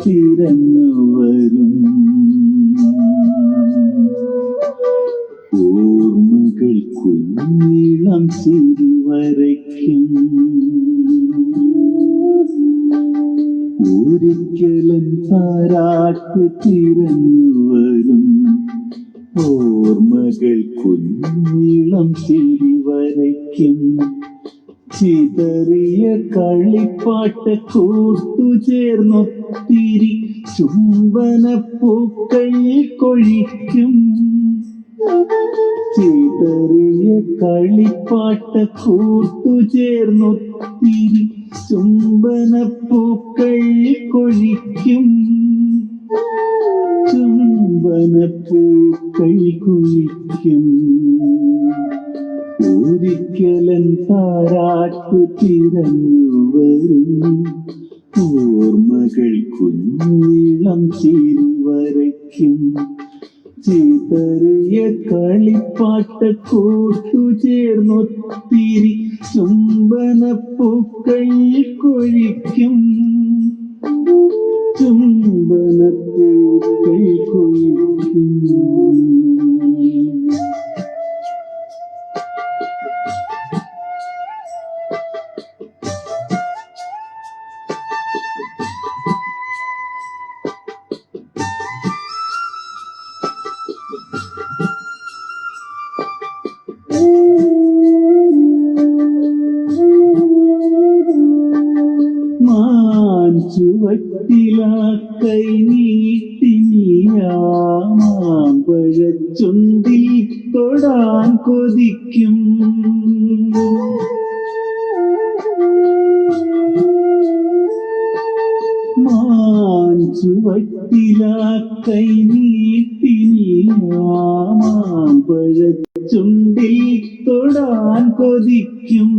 തിരഞ്ഞു വരും. ഓർമ്മകൾ കുഞ്ഞിളം ചിരി വരയ്ക്കും. ഒരിക്കലും താരാട്ട് തിരഞ്ഞു വരും. ഓർമ്മകൾ കുഞ്ഞിളം ചിരി വരയ്ക്കും. ചിതറിയ കളിപ്പാട്ട് കൂട്ടുചേർന്നൊത്തിരി ചുംബനപ്പൂക്കൾ കൊഴിക്കും. ചിതറിയ കളിപ്പാട്ട് കൂട്ടുചേർന്നൊത്തിരി ചുംബനപ്പൂക്കൾ കൊഴിക്കും. ചുംബനപ്പൂക്കൾ കൊഴിക്കും. ഒരിക്കലും താരാട്ട് തിരഞ്ഞു വരും. ഓർമ്മകൾ കുഞ്ഞിളം ചിരി വരയ്ക്കും. ചിതറിയ കളിപ്പാട്ട് കൂട്ടുചേർന്നൊത്തിരി ചുംബനപ്പൂക്കൾ കൊഴിക്കും. ചുംബനപ്പൂക്കൾ കൊഴിക്കും. ചുവട്ടിലാ കൈ നീട്ടി നീയാമാമ്പഴച്ചുണ്ടിൽ തൊടാൻ കൊതിക്കും. ചുവട്ടിലാ കൈ നീട്ടി നീയാമാമ്പഴച്ചുണ്ടിൽ തൊടാൻ കൊതിക്കും.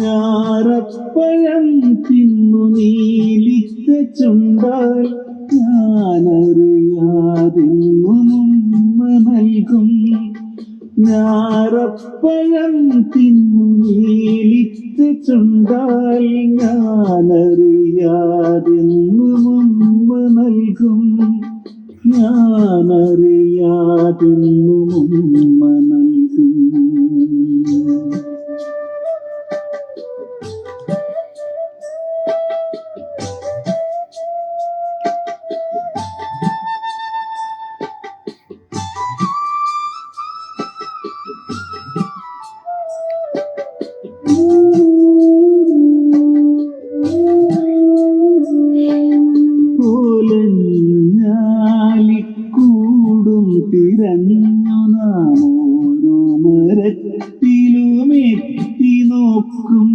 ഞാറപ്പഴം തിന്നു നീലിച്ച ചുണ്ടാൽ ഞാനറിയാതെന്നും ഉമ്മ നൽകും. ഞാറപ്പഴം തിന്നു നീലിച്ച ചുണ്ടാൽ ഞാനറിയാതെന്നും ഉമ്മ നൽകും. ഞാനറിയാതെന്നും ഉമ്മ നൽകും. കൂടും തിരഞ്ഞു നാം ഓരോ മരത്തിലും എത്തി നോക്കും.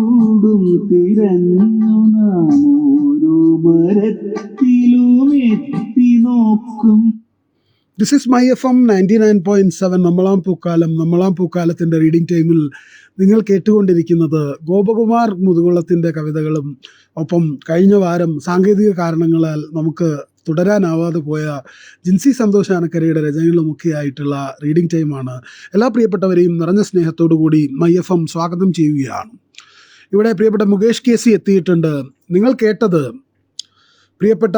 കൂടും തിരഞ്ഞു നാം ഓരോ മരത്തിലും എത്തി നോക്കും. ദിസ് ഇസ് മൈ FM 99.7 നമ്മളാം പൂക്കാലത്തിൻ്റെ റീഡിംഗ് ടൈമിൽ നിങ്ങൾ കേട്ടുകൊണ്ടിരിക്കുന്നത് ഗോപകുമാർ മുതുകുളത്തിൻ്റെ കവിതകളും ഒപ്പം കഴിഞ്ഞ വാരം സാങ്കേതിക കാരണങ്ങളാൽ നമുക്ക് തുടരാനാവാതെ പോയ ജിൻസി സന്തോഷ് ആനക്കരയുടെ രചനകളുമൊക്കെ ആയിട്ടുള്ള റീഡിംഗ് ടൈമാണ്. എല്ലാ പ്രിയപ്പെട്ടവരെയും നിറഞ്ഞ സ്നേഹത്തോടു കൂടി മൈ FM സ്വാഗതം ചെയ്യുകയാണ്. ഇവിടെ പ്രിയപ്പെട്ട മുകേഷ് KC എത്തിയിട്ടുണ്ട്. നിങ്ങൾ കേട്ടത് പ്രിയപ്പെട്ട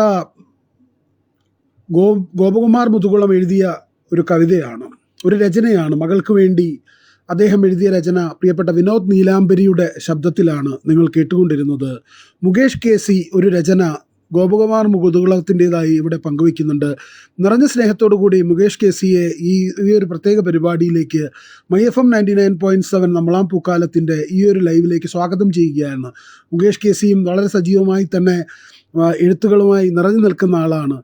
ഗോപകുമാർ മുതുകുളം എഴുതിയ ഒരു കവിതയാണ്, ഒരു രചനയാണ്. മകൾക്ക് വേണ്ടി അദ്ദേഹം എഴുതിയ രചന പ്രിയപ്പെട്ട വിനോദ് നീലാംബരിയുടെ ശബ്ദത്തിലാണ് നിങ്ങൾ കേട്ടുകൊണ്ടിരുന്നത്. മുകേഷ് KC ഒരു രചന ഗോപകുമാർ മുതുകുളത്തിൻ്റെതായി ഇവിടെ പങ്കുവയ്ക്കുന്നുണ്ട്. നിറഞ്ഞ സ്നേഹത്തോടു കൂടി മുകേഷ് KCയെ ഈ ഒരു പ്രത്യേക പരിപാടിയിലേക്ക് മൈ FM 99.7 നമ്മളാം പൂക്കാലത്തിൻ്റെ ഈ ഒരു ലൈവിലേക്ക് സ്വാഗതം ചെയ്യുകയാണ്. മുകേഷ് KCയും വളരെ സജീവമായി തന്നെ എഴുത്തുകളുമായി നിറഞ്ഞു നിൽക്കുന്ന ആളാണ്.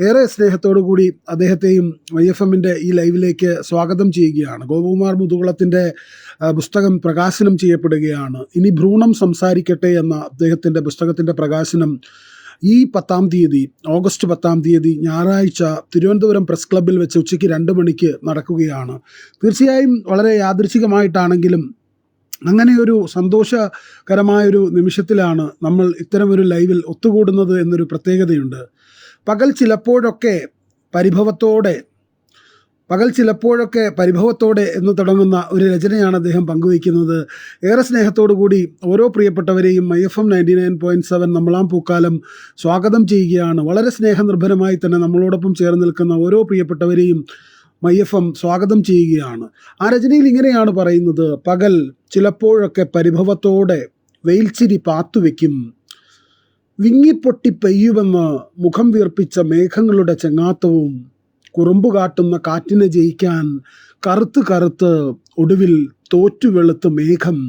ഏറെ സ്നേഹത്തോടു കൂടി അദ്ദേഹത്തെയും മൈ FMൻ്റെ ഈ ലൈവിലേക്ക് സ്വാഗതം ചെയ്യുകയാണ്. ഗോപകുമാർ മുതുകുളത്തിൻ്റെ പുസ്തകം പ്രകാശനം ചെയ്യപ്പെടുകയാണ്. ഇനി ഭ്രൂണം സംസാരിക്കട്ടെ എന്ന അദ്ദേഹത്തിൻ്റെ പുസ്തകത്തിൻ്റെ പ്രകാശനം ഈ 10-ാം തീയതി, ഓഗസ്റ്റ് 10-ാം തീയതി ഞായറാഴ്ച തിരുവനന്തപുരം പ്രസ് ക്ലബ്ബിൽ വെച്ച് ഉച്ചയ്ക്ക് 2 മണിക്ക് നടക്കുകയാണ്. തീർച്ചയായും വളരെ യാദൃച്ഛികമായിട്ടാണെങ്കിലും അങ്ങനെയൊരു സന്തോഷകരമായൊരു നിമിഷത്തിലാണ് നമ്മൾ ഇത്തരമൊരു ലൈവിൽ ഒത്തുകൂടുന്നത് എന്നൊരു പ്രത്യേകതയുണ്ട്. പകൽ ചിലപ്പോഴൊക്കെ പരിഭവത്തോടെ പകൽ ചിലപ്പോഴൊക്കെ പരിഭവത്തോടെ എന്ന് തുടങ്ങുന്ന ഒരു രചനയാണ് അദ്ദേഹം പങ്കുവയ്ക്കുന്നത്. ഏറെ സ്നേഹത്തോടു കൂടി ഓരോ പ്രിയപ്പെട്ടവരെയും IFM 99.7 നമ്മളാം പൂക്കാലം സ്വാഗതം ചെയ്യുകയാണ്. വളരെ സ്നേഹനിർഭരമായി തന്നെ നമ്മളോടൊപ്പം ചേർന്ന് നിൽക്കുന്ന ഓരോ പ്രിയപ്പെട്ടവരെയും IFM സ്വാഗതം ചെയ്യുകയാണ്. ആ രചനയിൽ ഇങ്ങനെയാണ് പറയുന്നത്: പകൽ ചിലപ്പോഴൊക്കെ പരിഭവത്തോടെ വെയിൽച്ചിരി പാത്തുവെക്കും, വിങ്ങിപ്പൊട്ടി പെയ്യുമെന്ന് മുഖം വീർപ്പിച്ച മേഘങ്ങളുടെ ചെങ്ങാത്തവും, കുറുമ്പു കാട്ടുന്ന കാറ്റിനെ ജയിക്കാൻ കറുത്ത് കറുത്ത് ഒടുവിൽ തോറ്റുവെളുത്ത് മേഘം,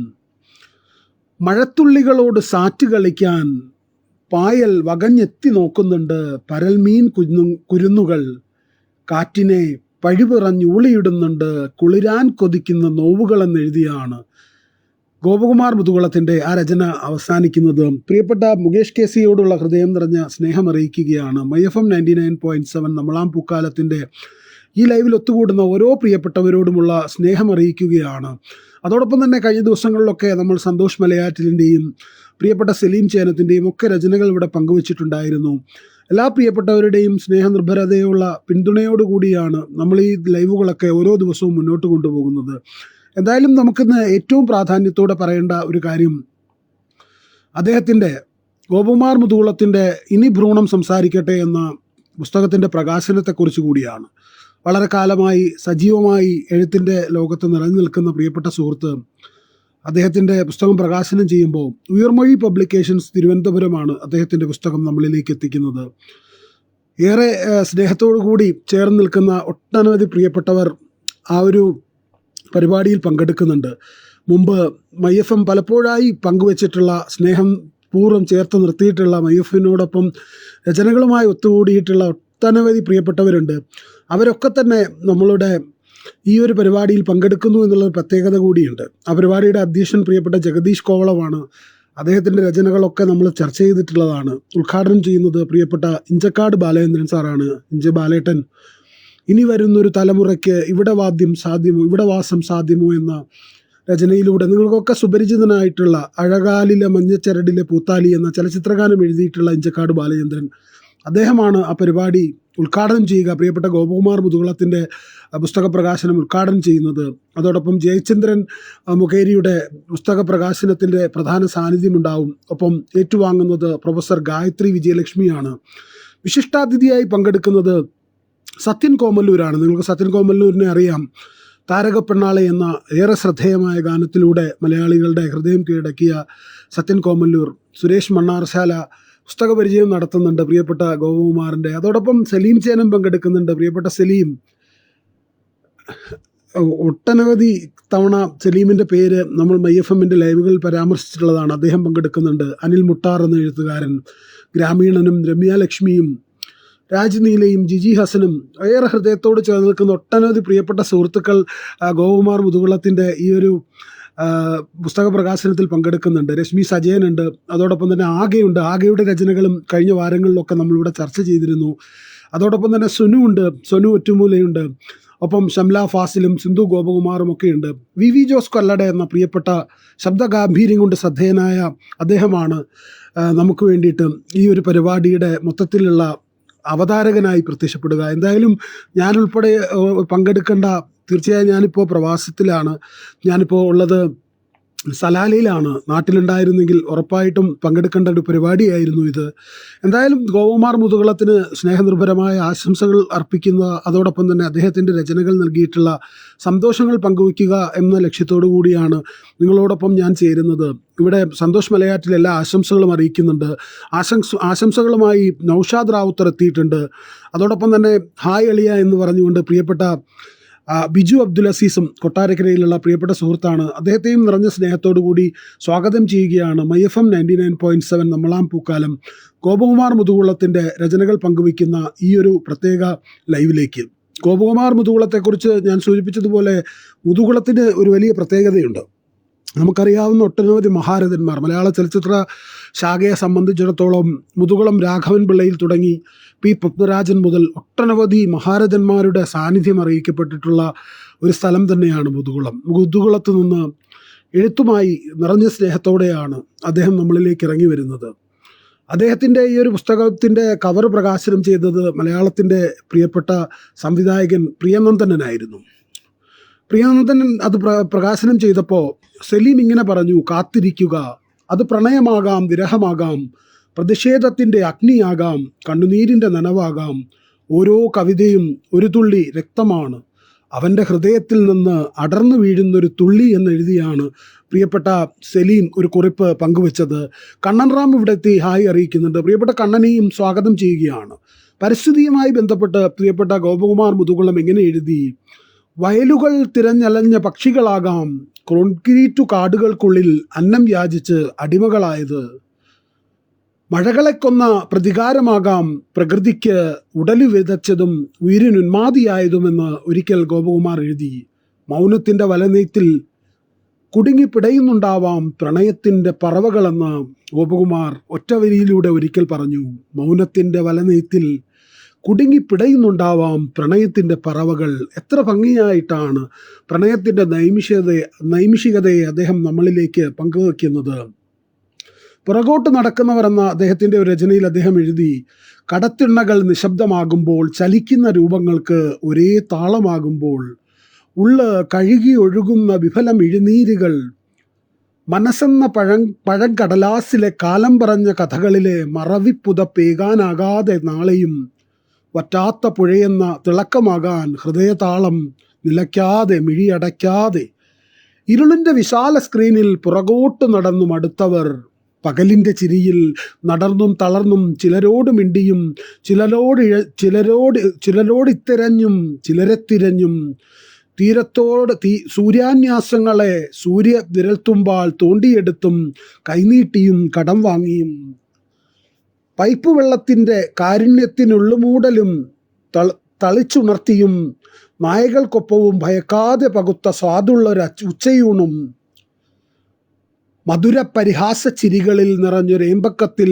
മഴത്തുള്ളികളോട് സാറ്റ് കളിക്കാൻ പായൽ വകഞ്ഞെത്തി നോക്കുന്നുണ്ട് പരൽമീൻ കുരുന്നുകൾ, കാറ്റിനെ പഴിപിറഞ്ഞൂളിയിടുന്നുണ്ട് കുളിരാൻ കൊതിക്കുന്ന നോവുകളെന്നെഴുതിയാണ് ഗോപകുമാർ മുതുകുളത്തിൻ്റെ ആ രചന അവസാനിക്കുന്നത്. പ്രിയപ്പെട്ട മുകേഷ് KC-യോടുള്ള ഹൃദയം നിറഞ്ഞ സ്നേഹം അറിയിക്കുകയാണ്. IFM 99.7 നമ്മളാം പൂക്കാലത്തിൻ്റെ ഈ ലൈവിൽ ഒത്തുകൂടുന്ന ഓരോ പ്രിയപ്പെട്ടവരോടുമുള്ള സ്നേഹം അറിയിക്കുകയാണ്. അതോടൊപ്പം തന്നെ കഴിഞ്ഞ ദിവസങ്ങളിലൊക്കെ നമ്മൾ സന്തോഷ് മലയാറ്റിലിൻ്റെയും പ്രിയപ്പെട്ട സലീം ചേനത്തിൻ്റെയും ഒക്കെ രചനകൾ ഇവിടെ പങ്കുവച്ചിട്ടുണ്ടായിരുന്നു. എല്ലാ പ്രിയപ്പെട്ടവരുടെയും സ്നേഹനിർഭരതയുള്ള പിന്തുണയോടുകൂടിയാണ് നമ്മൾ ഈ ലൈവുകളൊക്കെ ഓരോ ദിവസവും മുന്നോട്ട് കൊണ്ടുപോകുന്നത്. എന്തായാലും നമുക്കിന്ന് ഏറ്റവും പ്രാധാന്യത്തോടെ പറയേണ്ട ഒരു കാര്യം അദ്ദേഹത്തിൻ്റെ ഗോപകുമാർ മുതുകുളത്തിൻ്റെ ഇനി ഭ്രൂണം സംസാരിക്കട്ടെ എന്ന പുസ്തകത്തിൻ്റെ പ്രകാശനത്തെക്കുറിച്ച് കൂടിയാണ്. വളരെ കാലമായി സജീവമായി എഴുത്തിൻ്റെ ലോകത്ത് നിറഞ്ഞു നിൽക്കുന്ന പ്രിയപ്പെട്ട സുഹൃത്ത് അദ്ദേഹത്തിൻ്റെ പുസ്തകം പ്രകാശനം ചെയ്യുമ്പോൾ ഉയർമൊഴി പബ്ലിക്കേഷൻസ് തിരുവനന്തപുരമാണ് അദ്ദേഹത്തിൻ്റെ പുസ്തകം നമ്മളിലേക്ക് എത്തിക്കുന്നത്. ഏറെ സ്നേഹത്തോടു കൂടി ചേർന്ന് നിൽക്കുന്ന ഒട്ടനവധി പ്രിയപ്പെട്ടവർ ആ ഒരു പരിപാടിയിൽ പങ്കെടുക്കുന്നുണ്ട്. മുമ്പ് IFM പലപ്പോഴായി പങ്കുവച്ചിട്ടുള്ള സ്നേഹം പൂർവ്വം ചേർത്ത് നിർത്തിയിട്ടുള്ള IFM-നോടൊപ്പം രചനകളുമായി ഒത്തുകൂടിയിട്ടുള്ള ഒട്ടനവധി പ്രിയപ്പെട്ടവരുണ്ട്. അവരൊക്കെ തന്നെ നമ്മളുടെ ഈ ഒരു പരിപാടിയിൽ പങ്കെടുക്കുന്നു എന്നുള്ളൊരു പ്രത്യേകത കൂടിയുണ്ട്. ആ പരിപാടിയുടെ അധ്യക്ഷൻ പ്രിയപ്പെട്ട ജഗദീഷ് കോവളമാണ്. അദ്ദേഹത്തിൻ്റെ രചനകളൊക്കെ നമ്മൾ ചർച്ച ചെയ്തിട്ടുള്ളതാണ്. ഉദ്ഘാടനം ചെയ്യുന്നത് പ്രിയപ്പെട്ട ഇഞ്ചക്കാട് ബാലചന്ദ്രൻ സാറാണ്. ബാലേട്ടൻ ഇനി വരുന്നൊരു തലമുറയ്ക്ക് ഇവിടെ വാസം സാധ്യമോ എന്ന രചനയിലൂടെ നിങ്ങൾക്കൊക്കെ സുപരിചിതനായിട്ടുള്ള അഴകാലിലെ മഞ്ഞച്ചരടിലെ പൂത്താലി എന്ന ചലച്ചിത്രഗാനം എഴുതിയിട്ടുള്ള ഇഞ്ചക്കാട് ബാലചന്ദ്രൻ, അദ്ദേഹമാണ് ആ പരിപാടി ഉദ്ഘാടനം ചെയ്യുക. പ്രിയപ്പെട്ട ഗോപകുമാർ മുതുകുളത്തിൻ്റെ പുസ്തക പ്രകാശനം ഉദ്ഘാടനം ചെയ്യുന്നത്. അതോടൊപ്പം ജയചന്ദ്രൻ മുഖേരിയുടെ പുസ്തക പ്രകാശനത്തിൻ്റെ പ്രധാന സാന്നിധ്യമുണ്ടാവും. ഒപ്പം ഏറ്റുവാങ്ങുന്നത് പ്രൊഫസർ ഗായത്രി വിജയലക്ഷ്മിയാണ്. വിശിഷ്ടാതിഥിയായി പങ്കെടുക്കുന്നത് സത്യൻ കോമല്ലൂരാണ്. നിങ്ങൾക്ക് സത്യൻ കോമല്ലൂരിനെ അറിയാം. താരകപ്പെണ്ണാളെ എന്ന ഏറെ ശ്രദ്ധേയമായ ഗാനത്തിലൂടെ മലയാളികളുടെ ഹൃദയം കീഴടക്കിയ സത്യൻ കോമല്ലൂർ. സുരേഷ് മണ്ണാർശാല പുസ്തക പരിചയം നടത്തുന്നുണ്ട് പ്രിയപ്പെട്ട ഗോപകുമാറിൻ്റെ. അതോടൊപ്പം സലീം ചേനം പങ്കെടുക്കുന്നുണ്ട്. പ്രിയപ്പെട്ട സലീം ഒട്ടനവധി തവണ സലീമിൻ്റെ പേര് നമ്മൾ IFM-ൻ്റെ ലൈവുകളിൽ പരാമർശിച്ചിട്ടുള്ളതാണ്. അദ്ദേഹം പങ്കെടുക്കുന്നുണ്ട്. അനിൽ മുട്ടാർ എന്ന എഴുത്തുകാരൻ, ഗ്രാമീണനും രമ്യ ലക്ഷ്മിയും രാജ്നീലയും ജിജി ഹസനും ഏറെ ഹൃദയത്തോട് ചേർന്ന് നിൽക്കുന്ന ഒട്ടനവധി പ്രിയപ്പെട്ട സുഹൃത്തുക്കൾ ഗോപകുമാർ മുതുകുളത്തിൻ്റെ ഈ ഒരു പുസ്തക പ്രകാശനത്തിൽ പങ്കെടുക്കുന്നുണ്ട്. രശ്മി സജയനുണ്ട്. അതോടൊപ്പം തന്നെ ആകെയുണ്ട്. ആകെയുടെ രചനകളും കഴിഞ്ഞ വാരങ്ങളിലൊക്കെ നമ്മളിവിടെ ചർച്ച ചെയ്തിരുന്നു. അതോടൊപ്പം തന്നെ സുനു ഉണ്ട്. സുനു ഒറ്റുമൂലയുണ്ട്. ഒപ്പം ഷംല ഫാസിലും സിന്ധു ഗോപകുമാറും ഒക്കെയുണ്ട്. VV ജോസ് കൊല്ലട എന്ന പ്രിയപ്പെട്ട ശബ്ദഗാംഭീര്യം കൊണ്ട് ശ്രദ്ധേയനായ അദ്ദേഹമാണ് നമുക്ക് വേണ്ടിയിട്ട് ഈ ഒരു പരിപാടിയുടെ മൊത്തത്തിലുള്ള അവതാരകനായി പ്രത്യക്ഷപ്പെടുക. എന്തായാലും ഞാനുൾപ്പെടെ പങ്കെടുക്കേണ്ട, തീർച്ചയായും ഞാനിപ്പോൾ പ്രവാസത്തിലാണ്. ഞാനിപ്പോൾ ഉള്ളത് സലാലയിലാണ്. നാട്ടിലുണ്ടായിരുന്നെങ്കിൽ ഉറപ്പായിട്ടും പങ്കെടുക്കേണ്ട ഒരു പരിപാടിയായിരുന്നു ഇത്. എന്തായാലും ഗോപകുമാർ മുതുകുളത്തിന് സ്നേഹനിർഭരമായ ആശംസകൾ അർപ്പിക്കുന്ന, അതോടൊപ്പം തന്നെ അദ്ദേഹത്തിൻ്റെ രചനകൾ നൽകിയിട്ടുള്ള സന്തോഷങ്ങൾ പങ്കുവയ്ക്കുക എന്ന ലക്ഷ്യത്തോടു കൂടിയാണ് നിങ്ങളോടൊപ്പം ഞാൻ ചേരുന്നത്. ഇവിടെ സന്തോഷ് മലയാറ്റിൽ എല്ലാ ആശംസകളും അറിയിക്കുന്നുണ്ട്. ആശംസകളുമായി നൗഷാദ് റാവുത്തർ എത്തിയിട്ടുണ്ട്. അതോടൊപ്പം തന്നെ ഹായ് എളിയ എന്ന് പറഞ്ഞുകൊണ്ട് പ്രിയപ്പെട്ട ബിജു അബ്ദുൽ അസീസും കൊട്ടാരക്കരയിലുള്ള പ്രിയപ്പെട്ട സുഹൃത്താണ്. അദ്ദേഹത്തെയും നിറഞ്ഞ സ്നേഹത്തോടു കൂടി സ്വാഗതം ചെയ്യുകയാണ് IFM 99.7 നമ്മളാം പൂക്കാലം ഗോപകുമാർ മുതുകുളത്തിൻ്റെ രചനകൾ പങ്കുവയ്ക്കുന്ന ഈ ഒരു പ്രത്യേക ലൈവിലേക്ക്. ഗോപകുമാർ മുതുകുളത്തെക്കുറിച്ച് ഞാൻ സൂചിപ്പിച്ചതുപോലെ മുതുകുളത്തിന് ഒരു വലിയ പ്രത്യേകതയുണ്ട്. നമുക്കറിയാവുന്ന ഒട്ടനവധി മഹാരഥന്മാർ, മലയാള ചലച്ചിത്ര ശാഖയെ സംബന്ധിച്ചിടത്തോളം മുതുകുളം രാഘവൻ പിള്ളയിൽ തുടങ്ങി P. പത്മരാജൻ മുതൽ ഒട്ടനവധി മഹാരഥന്മാരുടെ സാന്നിധ്യം അറിയിക്കപ്പെട്ടിട്ടുള്ള ഒരു സ്ഥലം തന്നെയാണ് മുതുകുളം. മുതുകുളത്ത് നിന്ന് എഴുത്തുമായി നിറഞ്ഞ സ്നേഹത്തോടെയാണ് അദ്ദേഹം നമ്മളിലേക്ക് ഇറങ്ങി വരുന്നത്. അദ്ദേഹത്തിൻ്റെ ഈ ഒരു പുസ്തകത്തിൻ്റെ കവർ പ്രകാശനം ചെയ്തത് മലയാളത്തിൻ്റെ പ്രിയപ്പെട്ട സംവിധായകൻ പ്രിയനന്ദനായിരുന്നു. പ്രിയനന്ദൻ അത് പ്രകാശനം ചെയ്തപ്പോൾ സലീം ഇങ്ങനെ പറഞ്ഞു, കാത്തിരിക്കുക, അത് പ്രണയമാകാം, വിരഹമാകാം, പ്രതിഷേധത്തിൻ്റെ അഗ്നിയാകാം, കണ്ണുനീരിൻ്റെ നനവാകാം, ഓരോ കവിതയും ഒരു തുള്ളി രക്തമാണ്, അവൻ്റെ ഹൃദയത്തിൽ നിന്ന് അടർന്നു വീഴുന്നൊരു തുള്ളി എന്നെഴുതിയാണ് പ്രിയപ്പെട്ട സലീം ഒരു കുറിപ്പ് പങ്കുവച്ചത്. കണ്ണൻ റാം ഇവിടെ എത്തി ഹായ് അറിയിക്കുന്നുണ്ട്. പ്രിയപ്പെട്ട കണ്ണനെയും സ്വാഗതം ചെയ്യുകയാണ്. പരിസ്ഥിതിയുമായി ബന്ധപ്പെട്ട് പ്രിയപ്പെട്ട ഗോപകുമാർ മുതുകുളം എങ്ങനെ എഴുതി, വയലുകൾ തിരഞ്ഞലഞ്ഞ പക്ഷികളാകാം, കോൺക്രീറ്റു കാടുകൾക്കുള്ളിൽ അന്നം യാചിച്ച് അടിമകളായത്, മഴകളെ കൊന്ന പ്രതികാരമാകാം പ്രകൃതിക്ക് ഉടലു വിതച്ചതും ഉയിരിനുന്മാതിയായതുമെന്ന് ഒരിക്കൽ ഗോപകുമാർ എഴുതി. മൗനത്തിൻ്റെ വലനെയ്ത്തിൽ കുടുങ്ങിപ്പിടയുന്നുണ്ടാവാം പ്രണയത്തിൻ്റെ പറവകളെന്ന് ഗോപകുമാർ ഒറ്റവരിയിലൂടെ ഒരിക്കൽ പറഞ്ഞു. മൗനത്തിൻ്റെ വലനെയ്ത്തിൽ കുടുങ്ങിപ്പിടയുന്നുണ്ടാവാം പ്രണയത്തിൻ്റെ പറവകൾ. എത്ര ഭംഗിയായിട്ടാണ് പ്രണയത്തിൻ്റെ നൈമിഷികതയെ അദ്ദേഹം നമ്മളിലേക്ക് പങ്കുവയ്ക്കുന്നത്. പുറകോട്ട് നടക്കുന്നവർ എന്ന അദ്ദേഹത്തിൻ്റെ ഒരു രചനയിൽ അദ്ദേഹം എഴുതി, കടത്തിണ്ണകൾ നിശബ്ദമാകുമ്പോൾ, ചലിക്കുന്ന രൂപങ്ങൾക്ക് ഒരേ താളമാകുമ്പോൾ, ഉള്ള് കഴുകി ഒഴുകുന്ന വിഫലം ഇഴുനീരുകൾ, മനസ്സെന്ന പഴങ്കടലാസിലെ കാലം പറഞ്ഞ കഥകളിലെ മറവിപ്പുതപ്പേകാനാകാതെ നാളെയും, വറ്റാത്ത പുഴയെന്ന തിളക്കമാകാൻ ഹൃദയതാളം നിലയ്ക്കാതെ മിഴിയടയ്ക്കാതെ, ഇരുളിൻ്റെ വിശാല സ്ക്രീനിൽ പുറകോട്ട് നടന്നു മടുത്തവർ, പകലിൻ്റെ ചിരിയിൽ നടന്നും തളർന്നും, ചിലരോട് മിണ്ടിയും ചിലരോട് ഇത്തിരഞ്ഞും ചിലരെ തിരഞ്ഞും, സൂര്യാന്യാസങ്ങളെ സൂര്യ വിരൽത്തുമ്പാൽ തോണ്ടിയെടുത്തും കൈനീട്ടിയും കടം വാങ്ങിയും, പൈപ്പ് വെള്ളത്തിൻ്റെ കാരുണ്യത്തിനുള്ളുമൂടലും തളിച്ചുണർത്തിയും, നായകൾക്കൊപ്പവും ഭയക്കാതെ പകുത്ത സ്വാദുള്ളൊരു ഉച്ചയൂണും, മധുര പരിഹാസ ചിരികളിൽ നിറഞ്ഞൊരു ഏമ്പക്കത്തിൽ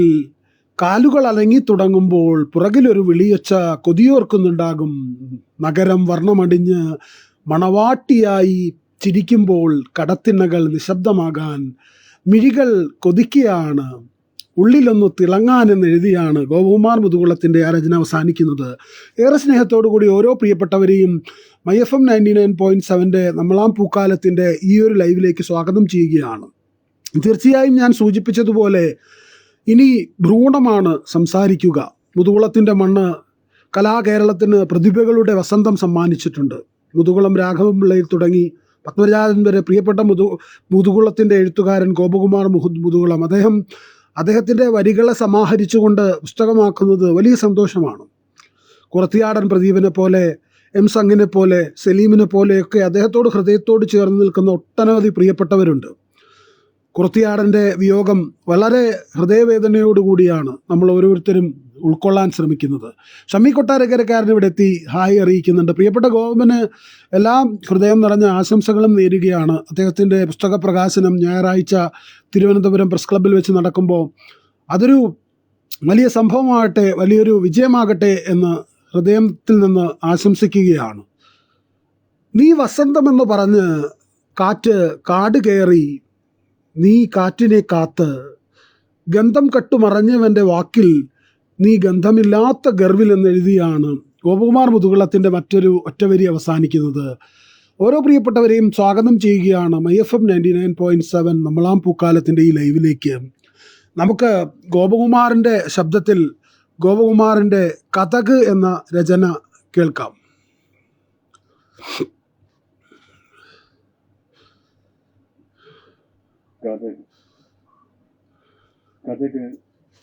കാലുകൾ അലങ്ങി തുടങ്ങുമ്പോൾ പുറകിലൊരു വിളിയൊച്ച കൊതിയോർക്കുന്നുണ്ടാകും. നഗരം വർണ്ണമടിഞ്ഞ് മണവാട്ടിയായി ചിരിക്കുമ്പോൾ കടത്തിണ്ണകൾ നിശബ്ദമാകാൻ മിഴികൾ കൊതിക്കുകയാണ്, ഉള്ളിലൊന്ന് തിളങ്ങാനെന്ന് എഴുതിയാണ് ഗോപകുമാർ മുതുകുളത്തിൻ്റെ ആ രചന അവസാനിക്കുന്നത്. ഏറെ സ്നേഹത്തോടു കൂടി ഓരോ പ്രിയപ്പെട്ടവരെയും MyFM 99.7 നമ്മളാം പൂക്കാലത്തിൻ്റെ ഈ ഒരു ലൈവിലേക്ക് സ്വാഗതം ചെയ്യുകയാണ്. തീർച്ചയായും ഞാൻ സൂചിപ്പിച്ചതുപോലെ ഇനി ഭ്രൂണമാണ് സംസാരിക്കുക. മുതുകുളത്തിൻ്റെ മണ്ണ് കലാകേരളത്തിന് പ്രതിഭകളുടെ വസന്തം സമ്മാനിച്ചിട്ടുണ്ട്. മുതുകുളം രാഘവപിള്ളയിൽ തുടങ്ങി പത്മരാജൻ വരെ പ്രിയപ്പെട്ട മുതുകുളത്തിൻ്റെ എഴുത്തുകാരൻ ഗോപകുമാർ മുതുകുളം അദ്ദേഹത്തിൻ്റെ വരികളെ സമാഹരിച്ചുകൊണ്ട് പുസ്തകമാക്കുന്നത് വലിയ സന്തോഷമാണ്. കുറത്തിയാടൻ പ്രദീപിനെ പോലെ, എം സംഗിനെ പോലെ, സലീമിനെ പോലെയൊക്കെ അദ്ദേഹത്തോട് ഹൃദയത്തോട് ചേർന്ന് നിൽക്കുന്ന ഒട്ടനവധി പ്രിയപ്പെട്ടവരുണ്ട്. കുറത്തിയാടൻ്റെ വിയോഗം വളരെ ഹൃദയവേദനയോടുകൂടിയാണ് നമ്മൾ ഓരോരുത്തരും ഉൾക്കൊള്ളാൻ ശ്രമിക്കുന്നത്. ഷമ്മി കൊട്ടാരക്കരക്കാരൻ ഇവിടെ എത്തി ഹായ് അറിയിക്കുന്നുണ്ട്. പ്രിയപ്പെട്ട ഗോപന് എല്ലാം ഹൃദയം നിറഞ്ഞ ആശംസകളും നേരുകയാണ്. അദ്ദേഹത്തിൻ്റെ പുസ്തക പ്രകാശനം ഞായറാഴ്ച തിരുവനന്തപുരം പ്രസ് ക്ലബ്ബിൽ വെച്ച് നടക്കുമ്പോൾ അതൊരു വലിയ സംഭവമാകട്ടെ, വലിയൊരു വിജയമാകട്ടെ എന്ന് ഹൃദയത്തിൽ നിന്ന് ആശംസിക്കുകയാണ്. നീ വസന്തമെന്ന് പറഞ്ഞ് കാട് കയറി, നീ കാറ്റിനെ കാത്ത്, ഗന്ധം കട്ടുമറഞ്ഞവൻ്റെ വാക്കിൽ നീ ഗന്ധമില്ലാത്ത ഗർവിൽ എന്നെഴുതിയാണ് ഗോപകുമാർ മുതുകുളത്തിൻ്റെ മറ്റൊരു ഒറ്റവരി അവസാനിക്കുന്നത്. ഓരോ പ്രിയപ്പെട്ടവരെയും സ്വാഗതം ചെയ്യുകയാണ് MyFM 99.7 നമ്മളാം പൂക്കാലത്തിൻ്റെ ഈ ലൈവിലേക്ക്. നമുക്ക് ഗോപകുമാറിൻ്റെ ശബ്ദത്തിൽ ഗോപകുമാറിൻ്റെ കഥക് എന്ന രചന കേൾക്കാം. കഥക്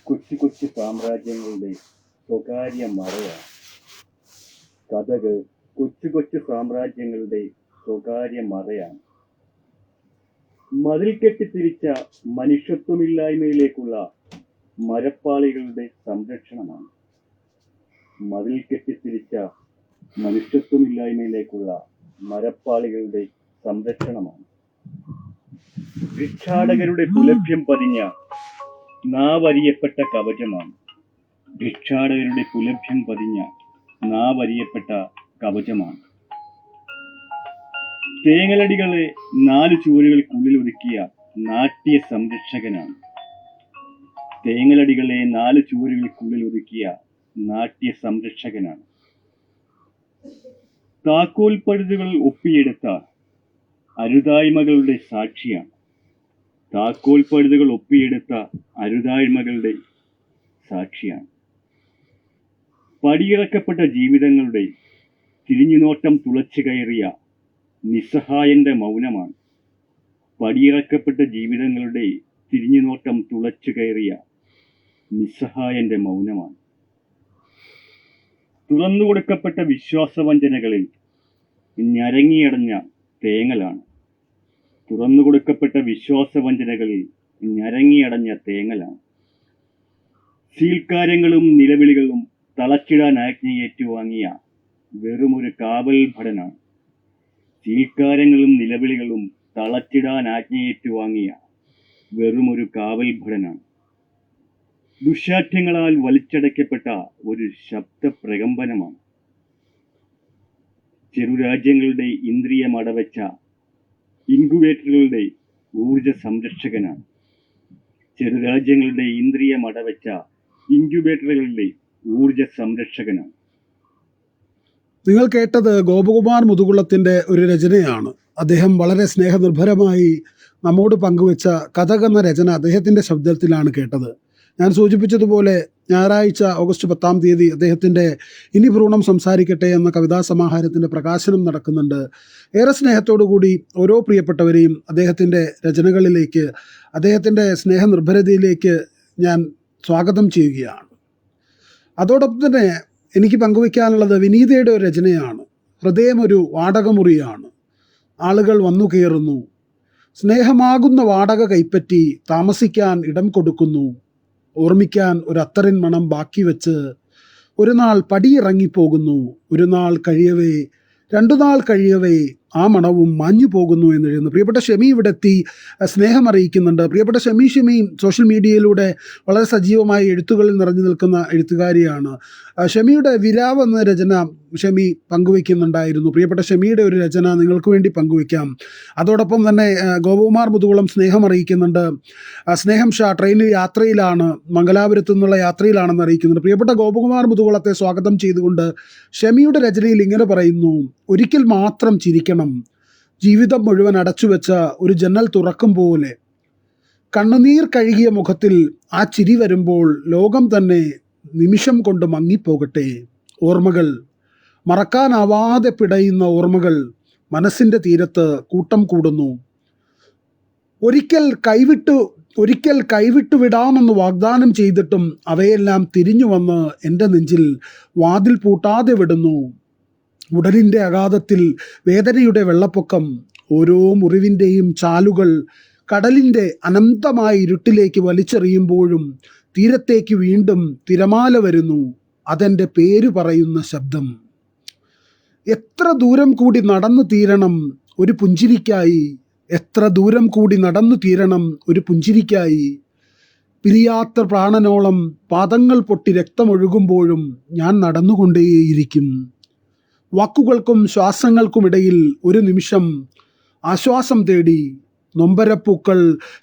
കൊച്ചു കൊച്ചു സാമ്രാജ്യങ്ങളുടെ സ്വകാര്യ മറയാണ്. കഥക് കൊച്ചു കൊച്ചു സാമ്രാജ്യങ്ങളുടെ സ്വകാര്യ മറയാണ്. മതിൽ കെട്ടിത്തിരിച്ച മനുഷ്യത്വമില്ലായ്മയിലേക്കുള്ള മരപ്പാളികളുടെ സംരക്ഷണമാണ്. മതിൽ കെട്ടിത്തിരിച്ച മനുഷ്യത്വമില്ലായ്മയിലേക്കുള്ള മരപ്പാളികളുടെ സംരക്ഷണമാണ്. ഭിക്ഷാടകരുടെ പുലഭ്യം പതിഞ്ഞ നാവരിയപ്പെട്ട കവചമാണ്. ഭിക്ഷാടകരുടെ പുലഭ്യം പതിഞ്ഞ നാവരിയപ്പെട്ട കവചമാണ്. തേങ്ങലടികളെ 4 ചുവരുകൾക്കുള്ളിൽ ഒതുക്കിയ നാട്യ സംരക്ഷകനാണ്. തേങ്ങലടികളെ 4 ചുവരുകൾക്കുള്ളിൽ ഒതുക്കിയ നാട്യ സംരക്ഷകനാണ്. താക്കോൽ പഴുതുകൾ ഒപ്പിയെടുത്ത അരുതായ്മകളുടെ സാക്ഷിയാണ്. താക്കോൽ പഴുതുകൾ ഒപ്പിയെടുത്ത അരുതായ്മകളുടെ സാക്ഷിയാണ്. പടിയിറക്കപ്പെട്ട ജീവിതങ്ങളുടെ തിരിഞ്ഞുനോട്ടം തുളച്ചു കയറിയ നിസ്സഹായന്റെ മൗനമാണ്. പടിയിറക്കപ്പെട്ട ജീവിതങ്ങളുടെ തിരിഞ്ഞുനോട്ടം തുളച്ചു കയറിയ നിസ്സഹായന്റെ മൗനമാണ്. തുറന്നുകൊടുക്കപ്പെട്ട വിശ്വാസവഞ്ചനകളിൽ ഞരങ്ങിയടഞ്ഞ തേങ്ങലാണ്. തുറന്നുകൊടുക്കപ്പെട്ട വിശ്വാസവഞ്ചനകളിൽ ഞരങ്ങിയടഞ്ഞ തേങ്ങലാണ്. സീൽക്കാര്യങ്ങളും നിലവിളികളും തളച്ചിടാൻ ആജ്ഞയേറ്റുവാങ്ങിയ വെറുമൊരു കാവൽ ഭടനാണ്. സീൽക്കാര്യങ്ങളും നിലവിളികളും തളച്ചിടാൻ ആജ്ഞയേറ്റുവാങ്ങിയ വെറുമൊരു കാവൽ ഭടനാണ്. ദുശാഠ്യങ്ങളാൽ വലിച്ചടയ്ക്കപ്പെട്ട ഒരു ശബ്ദപ്രകമ്പനമാണ്. ചെറുരാജ്യങ്ങളുടെ ഇന്ദ്രിയം അടവച്ച ഇൻക്യുബേറ്ററുകളുടെ ഊർജ സംരക്ഷകനാണ്. ചെറുരാജ്യങ്ങളുടെ ഇന്ദ്രിയം അടവച്ച ഇൻക്യുബേറ്ററുകളുടെ ഊർജ സംരക്ഷകനാണ്. നിങ്ങൾ കേട്ടത് ഗോപകുമാർ മുതുകുളത്തിൻ്റെ ഒരു രചനയാണ്. അദ്ദേഹം വളരെ സ്നേഹനിർഭരമായി നമ്മോട് പങ്കുവെച്ച കഥകെന്ന രചന അദ്ദേഹത്തിൻ്റെ ശബ്ദത്തിലാണ് കേട്ടത്. ഞാൻ സൂചിപ്പിച്ചതുപോലെ ഞായറാഴ്ച ഓഗസ്റ്റ് 10-ാം തീയതി അദ്ദേഹത്തിൻ്റെ ഇനി ഭ്രൂണം സംസാരിക്കട്ടെ എന്ന കവിതാ സമാഹാരത്തിൻ്റെ പ്രകാശനം നടക്കുന്നുണ്ട്. ഏറെ സ്നേഹത്തോടുകൂടി ഓരോ പ്രിയപ്പെട്ടവരെയും അദ്ദേഹത്തിൻ്റെ രചനകളിലേക്ക്, അദ്ദേഹത്തിൻ്റെ സ്നേഹനിർഭരതയിലേക്ക് ഞാൻ സ്വാഗതം ചെയ്യുകയാണ്. അതോടൊപ്പം തന്നെ എനിക്ക് പങ്കുവയ്ക്കാനുള്ളത് വിനീതയുടെ ഒരു രചനയാണ്. ഹൃദയം ഒരു വാടകമുറിയാണ്. ആളുകൾ വന്നു കയറുന്നു. സ്നേഹമാകുന്ന വാടക കൈപ്പറ്റി താമസിക്കാൻ ഇടം കൊടുക്കുന്നു. ഓർമ്മിക്കാൻ ഒരു അത്തറിൻ മണം ബാക്കി വെച്ച് ഒരു നാൾ പടിയിറങ്ങിപ്പോകുന്നു. ഒരു നാൾ കഴിയവേ, 2 നാൾ കഴിയവേ ആ മണവും മാഞ്ഞു പോകുന്നു എന്നെഴുതുന്നു. പ്രിയപ്പെട്ട ഷെമി ഇവിടെ എത്തി സ്നേഹം അറിയിക്കുന്നുണ്ട്. പ്രിയപ്പെട്ട ഷെമി സോഷ്യൽ മീഡിയയിലൂടെ വളരെ സജീവമായി എഴുത്തുകളിൽ നിറഞ്ഞു നിൽക്കുന്ന എഴുത്തുകാരിയാണ്. ഷെമിയുടെ വിരാവ് എന്ന രചന ഷെമി പങ്കുവയ്ക്കുന്നുണ്ടായിരുന്നു. പ്രിയപ്പെട്ട ഷെമിയുടെ ഒരു രചന നിങ്ങൾക്ക് വേണ്ടി പങ്കുവയ്ക്കാം. അതോടൊപ്പം തന്നെ ഗോപകുമാർ മുതുകുളം സ്നേഹം അറിയിക്കുന്നുണ്ട്. സ്നേഹം ഷാ ട്രെയിനിൽ യാത്രയിലാണ്, മംഗലാപുരത്തു നിന്നുള്ള യാത്രയിലാണെന്ന് അറിയിക്കുന്നുണ്ട്. പ്രിയപ്പെട്ട ഗോപകുമാർ മുതുകുളത്തെ സ്വാഗതം ചെയ്തുകൊണ്ട് ഷെമിയുടെ രചനയിൽ ഇങ്ങനെ പറയുന്നു: ഒരിക്കൽ മാത്രം ചിരിക്കണം, ജീവിതം മുഴുവൻ അടച്ചുവെച്ച ഒരു ജന്നൽ തുറക്കും പോലെ. കണ്ണുനീർ കഴുകിയ മുഖത്തിൽ ആ ചിരി വരുമ്പോൾ ലോകം തന്നെ നിമിഷം കൊണ്ട് മങ്ങിപ്പോകട്ടെ. ഓർമ്മകൾ, മറക്കാനാവാതെ പിടയുന്ന ഓർമ്മകൾ മനസ്സിൻ്റെ തീരത്ത് കൂട്ടം കൂടുന്നു. ഒരിക്കൽ കൈവിട്ടു വിടാമെന്ന് വാഗ്ദാനം ചെയ്തിട്ടും അവയെല്ലാം തിരിഞ്ഞു വന്ന് എൻ്റെ നെഞ്ചിൽ വാതിൽ പൂട്ടാതെ വിടുന്നു. ഉടലിൻ്റെ അഗാധത്തിൽ വേദനയുടെ വെള്ളപ്പൊക്കം, ഓരോ മുറിവിൻ്റെയും ചാലുകൾ കടലിൻ്റെ അനന്തമായ ഇരുട്ടിലേക്ക് വലിച്ചെറിയുമ്പോഴും തീരത്തേക്ക് വീണ്ടും തിരമാല വരുന്നു. അതെൻ്റെ പേര് പറയുന്ന ശബ്ദം. എത്ര ദൂരം കൂടി നടന്നു തീരണം ഒരു പുഞ്ചിരിക്കായി, എത്ര ദൂരം കൂടി നടന്നു തീരണം ഒരു പുഞ്ചിരിക്കായി. പിരിയാത്ത പ്രാണനോളം പാദങ്ങൾ പൊട്ടി രക്തമൊഴുകുമ്പോഴും ഞാൻ നടന്നുകൊണ്ടേയിരിക്കും. വാക്കുകൾക്കും ശ്വാസങ്ങൾക്കുമിടയിൽ ഒരു നിമിഷം ആശ്വാസം തേടി നൊമ്പരപ്പൂക്കൾ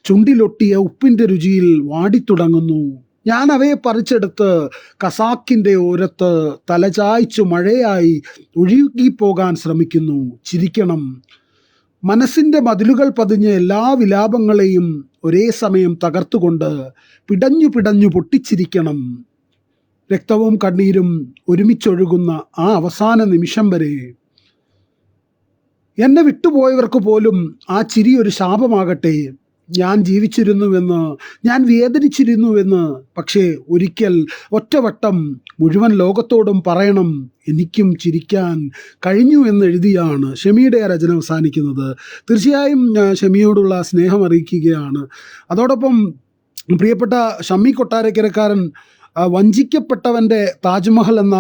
ചുണ്ടിലൊട്ടിയ ഉപ്പിൻ്റെ രുചിയിൽ വാടിത്തുടങ്ങുന്നു. ഞാൻ അവയെ പറിച്ചെടുത്ത് കസാക്കിൻ്റെ ഓരത്ത് തലചായ്ച്ചു മഴയായി ഒഴുകിപ്പോകാൻ ശ്രമിക്കുന്നു. ചിരിക്കണം, മനസ്സിൻ്റെ മതിലുകൾ പതിഞ്ഞ എല്ലാ വിലാപങ്ങളെയും ഒരേ സമയം തകർത്തുകൊണ്ട് പിടഞ്ഞു പിടഞ്ഞു പൊട്ടിച്ചിരിക്കണം. രക്തവും കണ്ണീരും ഒരുമിച്ചൊഴുകുന്ന ആ അവസാന നിമിഷം വരെ. എന്നെ വിട്ടുപോയവർക്ക് പോലും ആ ചിരി ഒരു ശാപമാകട്ടെ. ഞാൻ ജീവിച്ചിരുന്നുവെന്ന്, ഞാൻ വേദനിച്ചിരുന്നുവെന്ന്, പക്ഷേ ഒരിക്കൽ ഒറ്റവട്ടം മുഴുവൻ ലോകത്തോടും പറയണം, എനിക്കും ചിരിക്കാൻ കഴിഞ്ഞു എന്നെഴുതിയാണ് ഷെമിയുടെ ആ രചന അവസാനിക്കുന്നത്. തീർച്ചയായും ഷെമിയോടുള്ള സ്നേഹം അറിയിക്കുകയാണ്. അതോടൊപ്പം പ്രിയപ്പെട്ട ഷമ്മി കൊട്ടാരക്കരക്കാരൻ വഞ്ചിക്കപ്പെട്ടവൻ്റെ താജ്മഹൽ എന്ന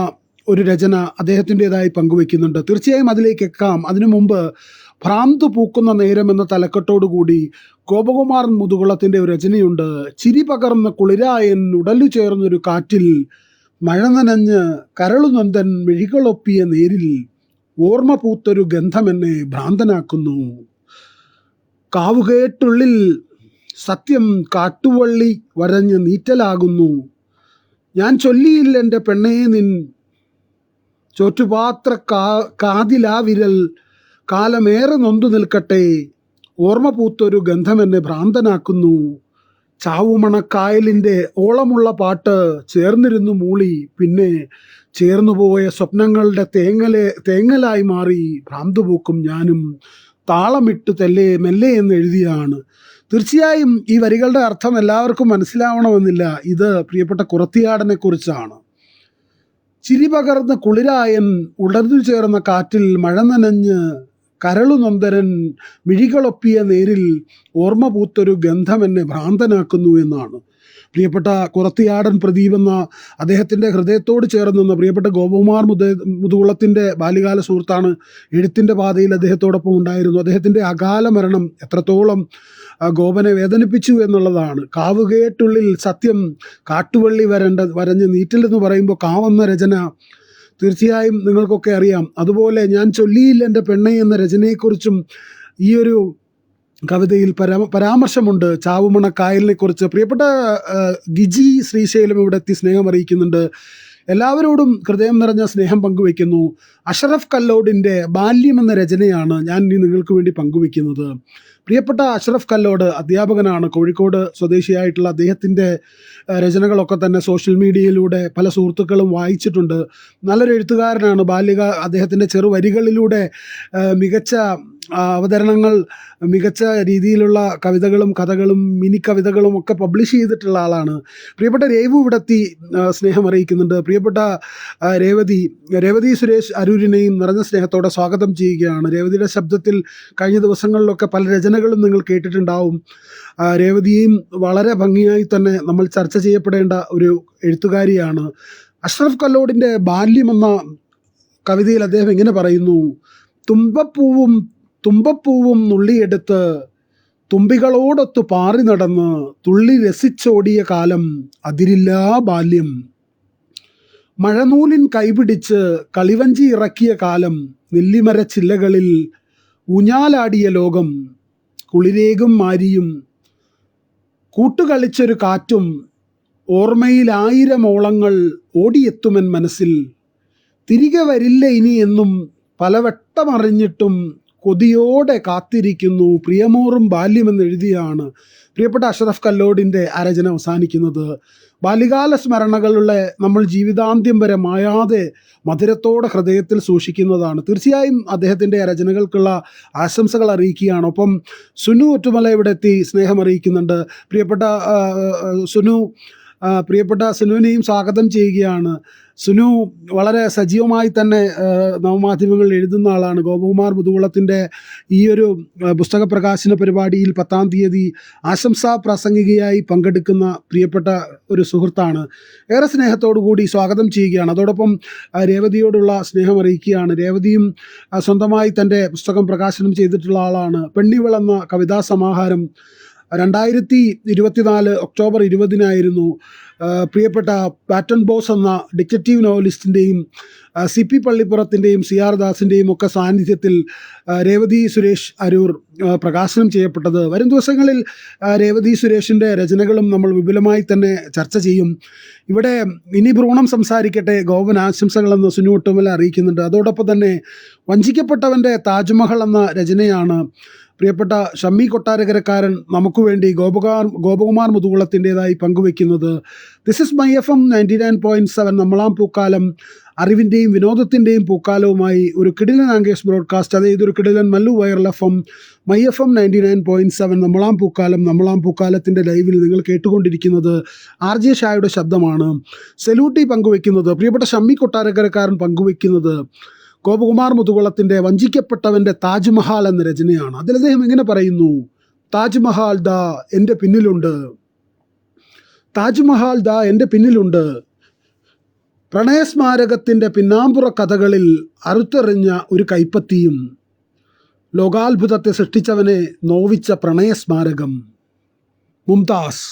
ഒരു രചന അദ്ദേഹത്തിൻ്റെതായി പങ്കുവെക്കുന്നുണ്ട്. തീർച്ചയായും അതിലേക്ക് എക്കാം. അതിനു മുമ്പ് ഭ്രാന്ത് പൂക്കുന്ന നേരം എന്ന തലക്കെട്ടോടുകൂടി ഗോപകുമാർ മുതുകുളത്തിൻ്റെ ഒരു രചനയുണ്ട്. ചിരി പകർന്ന കുളിരായൻ ഉടലു ചേർന്നൊരു കാറ്റിൽ, മഴ നനഞ്ഞ് കരളുനൊന്തൻ മിഴികളൊപ്പിയ നേരിൽ, ഓർമ്മ പൂത്തൊരു ഗന്ധമെന്നെ ഭ്രാന്തനാക്കുന്നു. സത്യം കാട്ടുവള്ളി വരഞ്ഞ് നീറ്റലാകുന്നു. ഞാൻ ചൊല്ലിയില്ലെൻ്റെ പെണ്ണേ നിൻ ചോറ്റുപാത്ര കാതിലാ വിരൽ. കാലമേറെ നൊന്തു നിൽക്കട്ടെ, ഓർമ്മ പൂത്തൊരു ഗന്ധമെന്നെ ഭ്രാന്തനാക്കുന്നു. ചാവുമണക്കായലിൻ്റെ ഓളമുള്ള പാട്ട് ചേർന്നിരുന്നു മൂളി. പിന്നെ ചേർന്നുപോയ സ്വപ്നങ്ങളുടെ തേങ്ങലായി മാറി ഭ്രാന്തുപൂക്കും ഞാനും. താളമിട്ട് മെല്ലെ എന്ന് എഴുതിയാണ്. തീർച്ചയായും ഈ വരികളുടെ അർത്ഥം എല്ലാവർക്കും മനസ്സിലാവണമെന്നില്ല. ഇത് പ്രിയപ്പെട്ട കുറത്തിയാടനെ കുറിച്ചാണ്. ചിരി പകർന്ന് കുളിരായൻ ഉടർന്നു ചേർന്ന കാറ്റിൽ മഴ നനഞ്ഞ് കരളു നൊന്തരൻ മിഴികളൊപ്പിയ നേരിൽ ഓർമ്മ പൂത്തൊരു ഗന്ധം എന്നെ ഭ്രാന്തനാക്കുന്നു എന്നാണ്. പ്രിയപ്പെട്ട കുറത്തിയാടൻ പ്രദീപ് എന്ന അദ്ദേഹത്തിൻ്റെ ഹൃദയത്തോട് ചേർന്ന് നിന്ന പ്രിയപ്പെട്ട ഗോപകുമാർ മുതുകുളത്തിൻ്റെ ബാല്യകാല സുഹൃത്താണ്. എഴുത്തിൻ്റെ പാതയിൽ അദ്ദേഹത്തോടൊപ്പം ഉണ്ടായിരുന്നു. അദ്ദേഹത്തിൻ്റെ അകാല മരണം എത്രത്തോളം ഗോപനെ വേദനിപ്പിച്ചു എന്നുള്ളതാണ്. കാവുകേട്ടുള്ളിൽ സത്യം കാട്ടുവള്ളി വരഞ്ഞ് നീറ്റിലെന്ന് പറയുമ്പോൾ കാവെന്ന രചന തീർച്ചയായും നിങ്ങൾക്കൊക്കെ അറിയാം. അതുപോലെ ഞാൻ ചൊല്ലിയില്ല എൻ്റെ പെണ്ണെ എന്ന രചനയെക്കുറിച്ചും ഈ ഒരു കവിതയിൽ പരാമർശമുണ്ട്. ചാവുമണക്കായലിനെ കുറിച്ച് പ്രിയപ്പെട്ട ഗിജി ശ്രീശൈലം ഇവിടെ എത്തി സ്നേഹം അറിയിക്കുന്നുണ്ട്. എല്ലാവരോടും ഹൃദയം നിറഞ്ഞ സ്നേഹം പങ്കുവയ്ക്കുന്നു. അഷറഫ് കല്ലോടിൻ്റെ ബാല്യം എന്ന രചനയാണ് ഞാൻ ഇനി നിങ്ങൾക്ക് വേണ്ടി പങ്കുവയ്ക്കുന്നത്. പ്രിയപ്പെട്ട അഷറഫ് കല്ലോട് അധ്യാപകനാണ്. കോഴിക്കോട് സ്വദേശിയായിട്ടുള്ള അദ്ദേഹത്തിൻ്റെ രചനകളൊക്കെ തന്നെ സോഷ്യൽ മീഡിയയിലൂടെ പല സുഹൃത്തുക്കളും വായിച്ചിട്ടുണ്ട്. നല്ലൊരു എഴുത്തുകാരനാണ്. അദ്ദേഹത്തിൻ്റെ ചെറുവരികളിലൂടെ മികച്ച അവതരണങ്ങൾ, മികച്ച രീതിയിലുള്ള കവിതകളും കഥകളും മിനി കവിതകളും ഒക്കെ പബ്ലിഷ് ചെയ്തിട്ടുള്ള ആളാണ്. പ്രിയപ്പെട്ട രേവു ഇവിടെത്തി സ്നേഹം അറിയിക്കുന്നുണ്ട്. പ്രിയപ്പെട്ട രേവതി സുരേഷ് അരൂരിനെയും നിറഞ്ഞ സ്നേഹത്തോടെ സ്വാഗതം ചെയ്യുകയാണ്. രേവതിയുടെ ശബ്ദത്തിൽ കഴിഞ്ഞ ദിവസങ്ങളിലൊക്കെ പല രചനകളും നിങ്ങൾ കേട്ടിട്ടുണ്ടാവും. രേവതിയും വളരെ ഭംഗിയായി തന്നെ നമ്മൾ ചർച്ച ചെയ്യപ്പെടേണ്ട ഒരു എഴുത്തുകാരിയാണ്. അഷ്റഫ് കല്ലോടിൻ്റെ ബാല്യം എന്ന കവിതയിൽ അദ്ദേഹം ഇങ്ങനെ പറയുന്നു: തുമ്പപ്പൂവും നുള്ളിയെടുത്ത് തുമ്പികളോടൊത്തു പാറി നടന്ന് തുള്ളി രസിച്ചോടിയ കാലം അതിരില്ലാ ബാല്യം. മഴനൂലിൻ കൈപിടിച്ച് കളിവഞ്ചി ഇറക്കിയ കാലം, നെല്ലിമര ചില്ലകളിൽ ഊഞ്ഞാലാടിയ ലോകം, കുളിരേകും മാരിയും കൂട്ടുകളിച്ചൊരു കാറ്റും, ഓർമ്മയിൽ 1000 ഓളങ്ങൾ ഓടിയെത്തുമെൻ മനസ്സിൽ. തിരികെ വരില്ല ഇനി എന്നും പലവട്ടമറിഞ്ഞിട്ടും കൊതിയോടെ കാത്തിരിക്കുന്നു പ്രിയമോറും ബാല്യമെന്ന് എഴുതിയാണ് പ്രിയപ്പെട്ട അഷ്റഫ് കല്ലോടിൻ്റെ ആ രചന അവസാനിക്കുന്നത്. ബാല്യകാല സ്മരണകളുടെ നമ്മൾ ജീവിതാന്ത്യം വരെ മായാതെ മധുരത്തോടെ ഹൃദയത്തിൽ സൂക്ഷിക്കുന്നതാണ്. തീർച്ചയായും അദ്ദേഹത്തിൻ്റെ രചനകൾക്കുള്ള ആശംസകൾ അറിയിക്കുകയാണ്. ഒപ്പം സുനു ഒറ്റുമല ഇവിടെ എത്തി സ്നേഹം അറിയിക്കുന്നുണ്ട്. പ്രിയപ്പെട്ട സുനുവിനെയും സ്വാഗതം ചെയ്യുകയാണ്. സുനു വളരെ സജീവമായി തന്നെ നവമാധ്യമങ്ങളിൽ എഴുതുന്ന ആളാണ്. ഗോപകുമാർ മുതുകുളത്തിൻ്റെ ഈ ഒരു പുസ്തക പ്രകാശന പരിപാടിയിൽ 10-ാം തീയതി ആശംസാ പ്രസംഗികയായി പങ്കെടുക്കുന്ന പ്രിയപ്പെട്ട ഒരു സുഹൃത്താണ്. ഏറെ സ്നേഹത്തോടു കൂടി സ്വാഗതം ചെയ്യുകയാണ്. അതോടൊപ്പം രേവതിയോടുള്ള സ്നേഹം അറിയിക്കുകയാണ്. രേവതിയും സ്വന്തമായി തൻ്റെ പുസ്തകം പ്രകാശനം ചെയ്തിട്ടുള്ള ആളാണ്. പെണ്ണിവൾ എന്ന കവിതാ സമാഹാരം 2024 ഒക്ടോബർ 20-നായിരുന്നു പ്രിയപ്പെട്ട പാറ്റൺ ബോസ് എന്ന ഡിറ്റക്റ്റീവ് നോവലിസ്റ്റിൻ്റെയും CP പള്ളിപ്പുറത്തിൻ്റെയും CR ദാസിൻ്റെയും ഒക്കെ സാന്നിധ്യത്തിൽ രേവതി സുരേഷ് അരൂർ പ്രകാശനം ചെയ്യപ്പെട്ടത്. വരും ദിവസങ്ങളിൽ രേവതി സുരേഷിൻ്റെ രചനകളും നമ്മൾ വിപുലമായി തന്നെ ചർച്ച ചെയ്യും. ഇവിടെ ഇനി ഭ്രൂണം സംസാരിക്കട്ടെ ഗോപൻ ആശംസകളെന്ന് സുനു ഒട്ടുമല അറിയിക്കുന്നുണ്ട്. അതോടൊപ്പം തന്നെ വഞ്ചിക്കപ്പെട്ടവൻ്റെ താജ്മഹൽ എന്ന രചനയാണ് പ്രിയപ്പെട്ട ഷമ്മി കൊട്ടാരക്കരക്കാരൻ നമുക്ക് വേണ്ടി ഗോപകുമാർ മുതുകുളത്തിൻ്റെതായി പങ്കുവെക്കുന്നത്. ദിസ് ഇസ് മൈ FM 99.7 നമ്മളാം പൂക്കാലം, അറിവിൻ്റെയും വിനോദത്തിൻ്റെയും പൂക്കാലവുമായി ഒരു കിടിലൻ ആംഗേഴ്സ് ബ്രോഡ്കാസ്റ്റ്. അതായത് ഒരു കിടിലൻ Mallu viral FM my FM 99.7 നമ്മളാം പൂക്കാലത്തിൻ്റെ ലൈവിൽ നിങ്ങൾ കേട്ടുകൊണ്ടിരിക്കുന്നത് RJ ഷായുടെ ശബ്ദമാണ്. സെലൂട്ടി പങ്കുവെക്കുന്നത് പ്രിയപ്പെട്ട ഷമ്മി കൊട്ടാരക്കരക്കാരൻ പങ്കുവെക്കുന്നത് ഗോപകുമാർ മുതുകുളത്തിൻ്റെ വഞ്ചിക്കപ്പെട്ടവൻ്റെ താജ്മഹൽ എന്ന രചനയാണ്. അതിൽ അദ്ദേഹം ഇങ്ങനെ പറയുന്നു: താജ്മഹൽ ദാ എൻ്റെ പിന്നിലുണ്ട്, താജ്മഹൽ ദാ എൻ്റെ പിന്നിലുണ്ട്. പ്രണയസ്മാരകത്തിൻ്റെ പിന്നാമ്പുറ കഥകളിൽ അറുത്തെറിഞ്ഞ ഒരു കൈപ്പത്തിയും, ലോകാത്ഭുതത്തെ സൃഷ്ടിച്ചവനെ നോവിച്ച പ്രണയസ്മാരകം. മുംതാസ്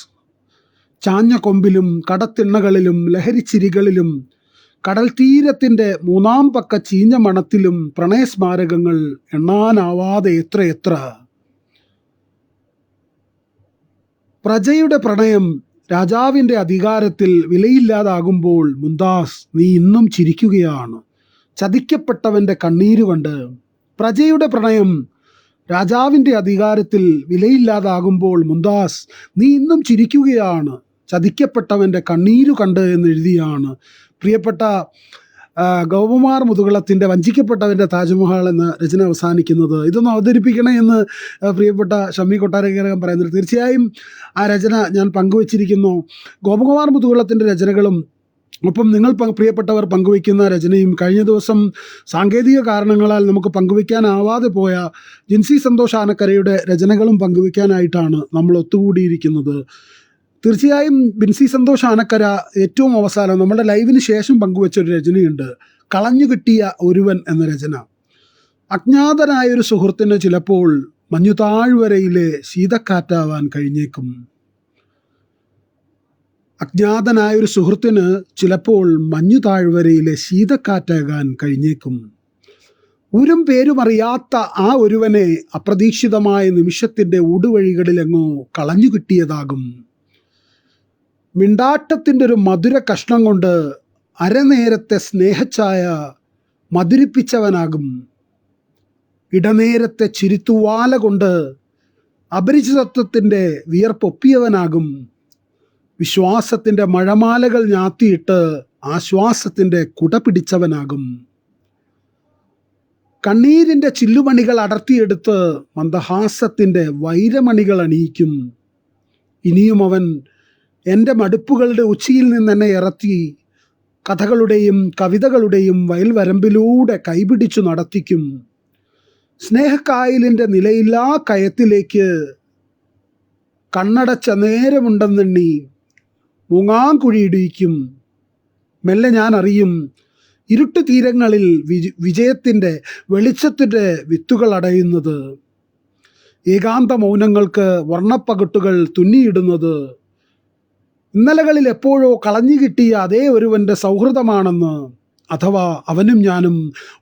ചാഞ്ഞ കൊമ്പിലും കടത്തിണ്ണകളിലും ലഹരിച്ചിരികളിലും കടൽ തീരത്തിൻ്റെ 3-ാം പക്ക ചീഞ്ഞ മണത്തിലും പ്രണയസ്മാരകങ്ങൾ എണ്ണാനാവാതെ എത്രയെത്ര. പ്രജയുടെ പ്രണയം രാജാവിൻ്റെ അധികാരത്തിൽ വിലയില്ലാതാകുമ്പോൾ മുംതാസ് നീ ഇന്നും ചിരിക്കുകയാണ്. ചതിക്കപ്പെട്ടവൻ്റെ കണ്ണീര് കണ്ട്. പ്രജയുടെ പ്രണയം രാജാവിൻ്റെ അധികാരത്തിൽ വിലയില്ലാതാകുമ്പോൾ മുംതാസ് നീ ഇന്നും ചിരിക്കുകയാണ്. ചതിക്കപ്പെട്ടവൻ്റെ കണ്ണീരു കണ്ട് എന്ന് എഴുതിയാണ് പ്രിയപ്പെട്ട ഗോപകുമാർ മുതുകുളത്തിൻ്റെ വഞ്ചിക്കപ്പെട്ടവൻ്റെ താജ്മഹൽ എന്ന രചന അവസാനിക്കുന്നത്. ഇതൊന്ന് അവതരിപ്പിക്കണേ എന്ന് പ്രിയപ്പെട്ട ഷമ്മി കൊട്ടാരക്കര പറയുന്നത്. തീർച്ചയായും ആ രചന ഞാൻ പങ്കുവച്ചിരിക്കുന്നു. ഗോപകുമാർ മുതുകുളത്തിൻ്റെ രചനകളും ഒപ്പം നിങ്ങൾ പ്രിയപ്പെട്ടവർ പങ്കുവയ്ക്കുന്ന രചനയും കഴിഞ്ഞ ദിവസം സാങ്കേതിക കാരണങ്ങളാൽ നമുക്ക് പങ്കുവയ്ക്കാനാവാതെ പോയ ജിൻസി സന്തോഷ് ആനക്കരയുടെ രചനകളും പങ്കുവയ്ക്കാനായിട്ടാണ് നമ്മൾ ഒത്തുകൂടിയിരിക്കുന്നത്. തീർച്ചയായും ബിൻസി സന്തോഷ് ആനക്കര ഏറ്റവും അവസാനം നമ്മുടെ ലൈവിന് ശേഷം പങ്കുവച്ചൊരു രചനയുണ്ട്, കളഞ്ഞു കിട്ടിയ ഒരുവൻ എന്ന രചന. അജ്ഞാതനായൊരു സുഹൃത്തിന് ചിലപ്പോൾ മഞ്ഞുതാഴ്വരയിലെ ശീതക്കാറ്റാവാൻ കഴിഞ്ഞേക്കും. അജ്ഞാതനായൊരു സുഹൃത്തിന് ചിലപ്പോൾ മഞ്ഞുതാഴ്വരയിലെ ശീതക്കാറ്റാകാൻ കഴിഞ്ഞേക്കും. ഊരും പേരും അറിയാത്ത ആ ഒരുവനെ അപ്രതീക്ഷിതമായ നിമിഷത്തിൻ്റെ ഊടുവഴികളിലെങ്ങോ കളഞ്ഞു കിട്ടിയതാകും. മിണ്ടാട്ടത്തിൻ്റെ ഒരു മധുര കഷ്ണം കൊണ്ട് അരനേരത്തെ സ്നേഹച്ചായ മധുരിപ്പിച്ചവനാകും. ഇടനേരത്തെ ചിരിത്തുവാല കൊണ്ട് അപരിചിതത്വത്തിൻ്റെ വിയർപ്പൊപ്പിയവനാകും. വിശ്വാസത്തിൻ്റെ മഴമാലകൾ ഞാത്തിയിട്ട് ആശ്വാസത്തിൻ്റെ കുട പിടിച്ചവനാകും. കണ്ണീരിൻ്റെ ചില്ലുമണികൾ അടർത്തിയെടുത്ത് മന്ദഹാസത്തിൻ്റെ വൈരമണികൾ അണിയിക്കും. ഇനിയും അവൻ എൻ്റെ മടുപ്പുകളുടെ ഉച്ചിയിൽ നിന്നെന്നെ ഇറത്തി കഥകളുടെയും കവിതകളുടെയും വയൽവരമ്പിലൂടെ കൈപിടിച്ചു നടത്തിക്കും. സ്നേഹക്കായലിൻ്റെ നിലയില്ലാ കയത്തിലേക്ക് കണ്ണടച്ച നേരമുണ്ടെന്നെണ്ണി മുങ്ങാങ്കുഴിയിടിക്കും. മെല്ലെ ഞാൻ അറിയും ഇരുട്ടു തീരങ്ങളിൽ വിജയത്തിൻ്റെ വെളിച്ചത്തിൻ്റെ വിത്തുകൾ അടയുന്നത്. ഏകാന്ത മൗനങ്ങൾക്ക് വർണ്ണപ്പകട്ടുകൾ തുന്നിയിടുന്നത് ഇന്നലകളിൽ എപ്പോഴോ കളഞ്ഞു കിട്ടിയ അതേ ഒരുവൻ്റെ സൗഹൃദമാണെന്ന്. അഥവാ അവനും ഞാനും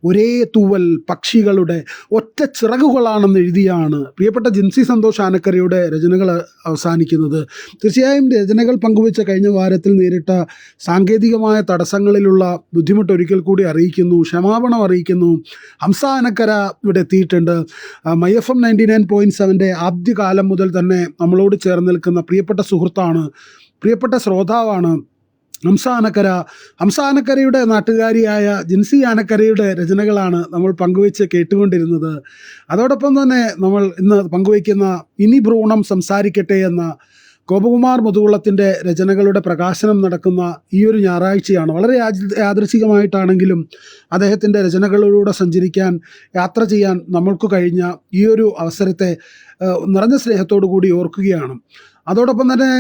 ഒരേ തൂവൽ പക്ഷികളുടെ ഒറ്റ ചിറകുകളാണെന്ന് എഴുതിയാണ് പ്രിയപ്പെട്ട ജിൻസി സന്തോഷ് ആനക്കരയുടെ രചനകൾ അവസാനിക്കുന്നത്. തീർച്ചയായും രചനകൾ പങ്കുവെച്ച കഴിഞ്ഞ വാരത്തിൽ നേരിട്ട സാങ്കേതികമായ തടസ്സങ്ങളിലുള്ള ബുദ്ധിമുട്ട് ഒരിക്കൽ കൂടി അറിയിക്കുന്നു, ക്ഷമാപണം അറിയിക്കുന്നു. ഹംസ ആനക്കര ഇവിടെ എത്തിയിട്ടുണ്ട്. MyFM 99.7 ആദ്യകാലം മുതൽ തന്നെ നമ്മളോട് ചേർന്ന് നിൽക്കുന്ന പ്രിയപ്പെട്ട സുഹൃത്താണ്, പ്രിയപ്പെട്ട ശ്രോതാവാണ് ഹംസ ആനക്കര. ഹംസ ആനക്കരയുടെ നാട്ടുകാരിയായ ജിൻസി ആനക്കരയുടെ രചനകളാണ് നമ്മൾ പങ്കുവെച്ച് കേട്ടുകൊണ്ടിരുന്നത്. അതോടൊപ്പം തന്നെ നമ്മൾ ഇന്ന് പങ്കുവയ്ക്കുന്ന ഇനി ഭ്രൂണം സംസാരിക്കട്ടെ എന്ന ഗോപകുമാർ മുതുകുളത്തിൻ്റെ രചനകളുടെ പ്രകാശനം നടക്കുന്ന ഈ ഒരു ഞായറാഴ്ചയാണ്. വളരെ യാദൃച്ഛികമായിട്ടാണെങ്കിലും അദ്ദേഹത്തിൻ്റെ രചനകളിലൂടെ സഞ്ചരിക്കാൻ, യാത്ര ചെയ്യാൻ നമ്മൾക്ക് കഴിഞ്ഞ ഈ ഒരു അവസരത്തെ നിറഞ്ഞ സ്നേഹത്തോടു കൂടി ഓർക്കുകയാണ്. അതോടൊപ്പം തന്നെ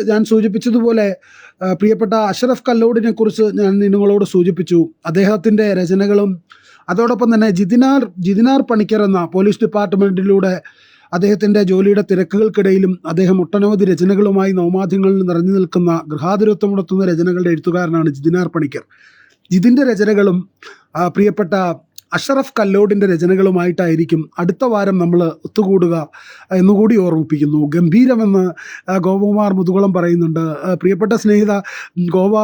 ഞാൻ സൂചിപ്പിച്ചതുപോലെ പ്രിയപ്പെട്ട അഷ്റഫ് കല്ലോടിനെ കുറിച്ച് ഞാൻ നിങ്ങളോട് സൂചിപ്പിച്ചു. അദ്ദേഹത്തിൻ്റെ രചനകളും അതോടൊപ്പം തന്നെ ജിതിനാർ പണിക്കർ എന്ന പോലീസ് ഡിപ്പാർട്ട്മെൻറ്റിലൂടെ അദ്ദേഹത്തിൻ്റെ ജോലിയുടെ തിരക്കുകൾക്കിടയിലും അദ്ദേഹം ഒട്ടനവധി രചനകളുമായി നവമാധ്യമങ്ങളിൽ നിറഞ്ഞു നിൽക്കുന്ന ഗൃഹാതുരത്വമുണർത്തുന്ന രചനകളുടെ എഴുത്തുകാരനാണ് ജിതിനാർ പണിക്കർ. ജിതിൻ്റെ രചനകളും പ്രിയപ്പെട്ട അഷ്റഫ് കല്ലോടിൻ്റെ രചനകളുമായിട്ടായിരിക്കും അടുത്ത വാരം നമ്മൾ ഒത്തുകൂടുക എന്നുകൂടി ഓർമ്മിപ്പിക്കുന്നു. ഗംഭീരമെന്ന് ഗോപകുമാർ മുതുകുളം പറയുന്നുണ്ട്. പ്രിയപ്പെട്ട സ്നേഹിത ഗോപ,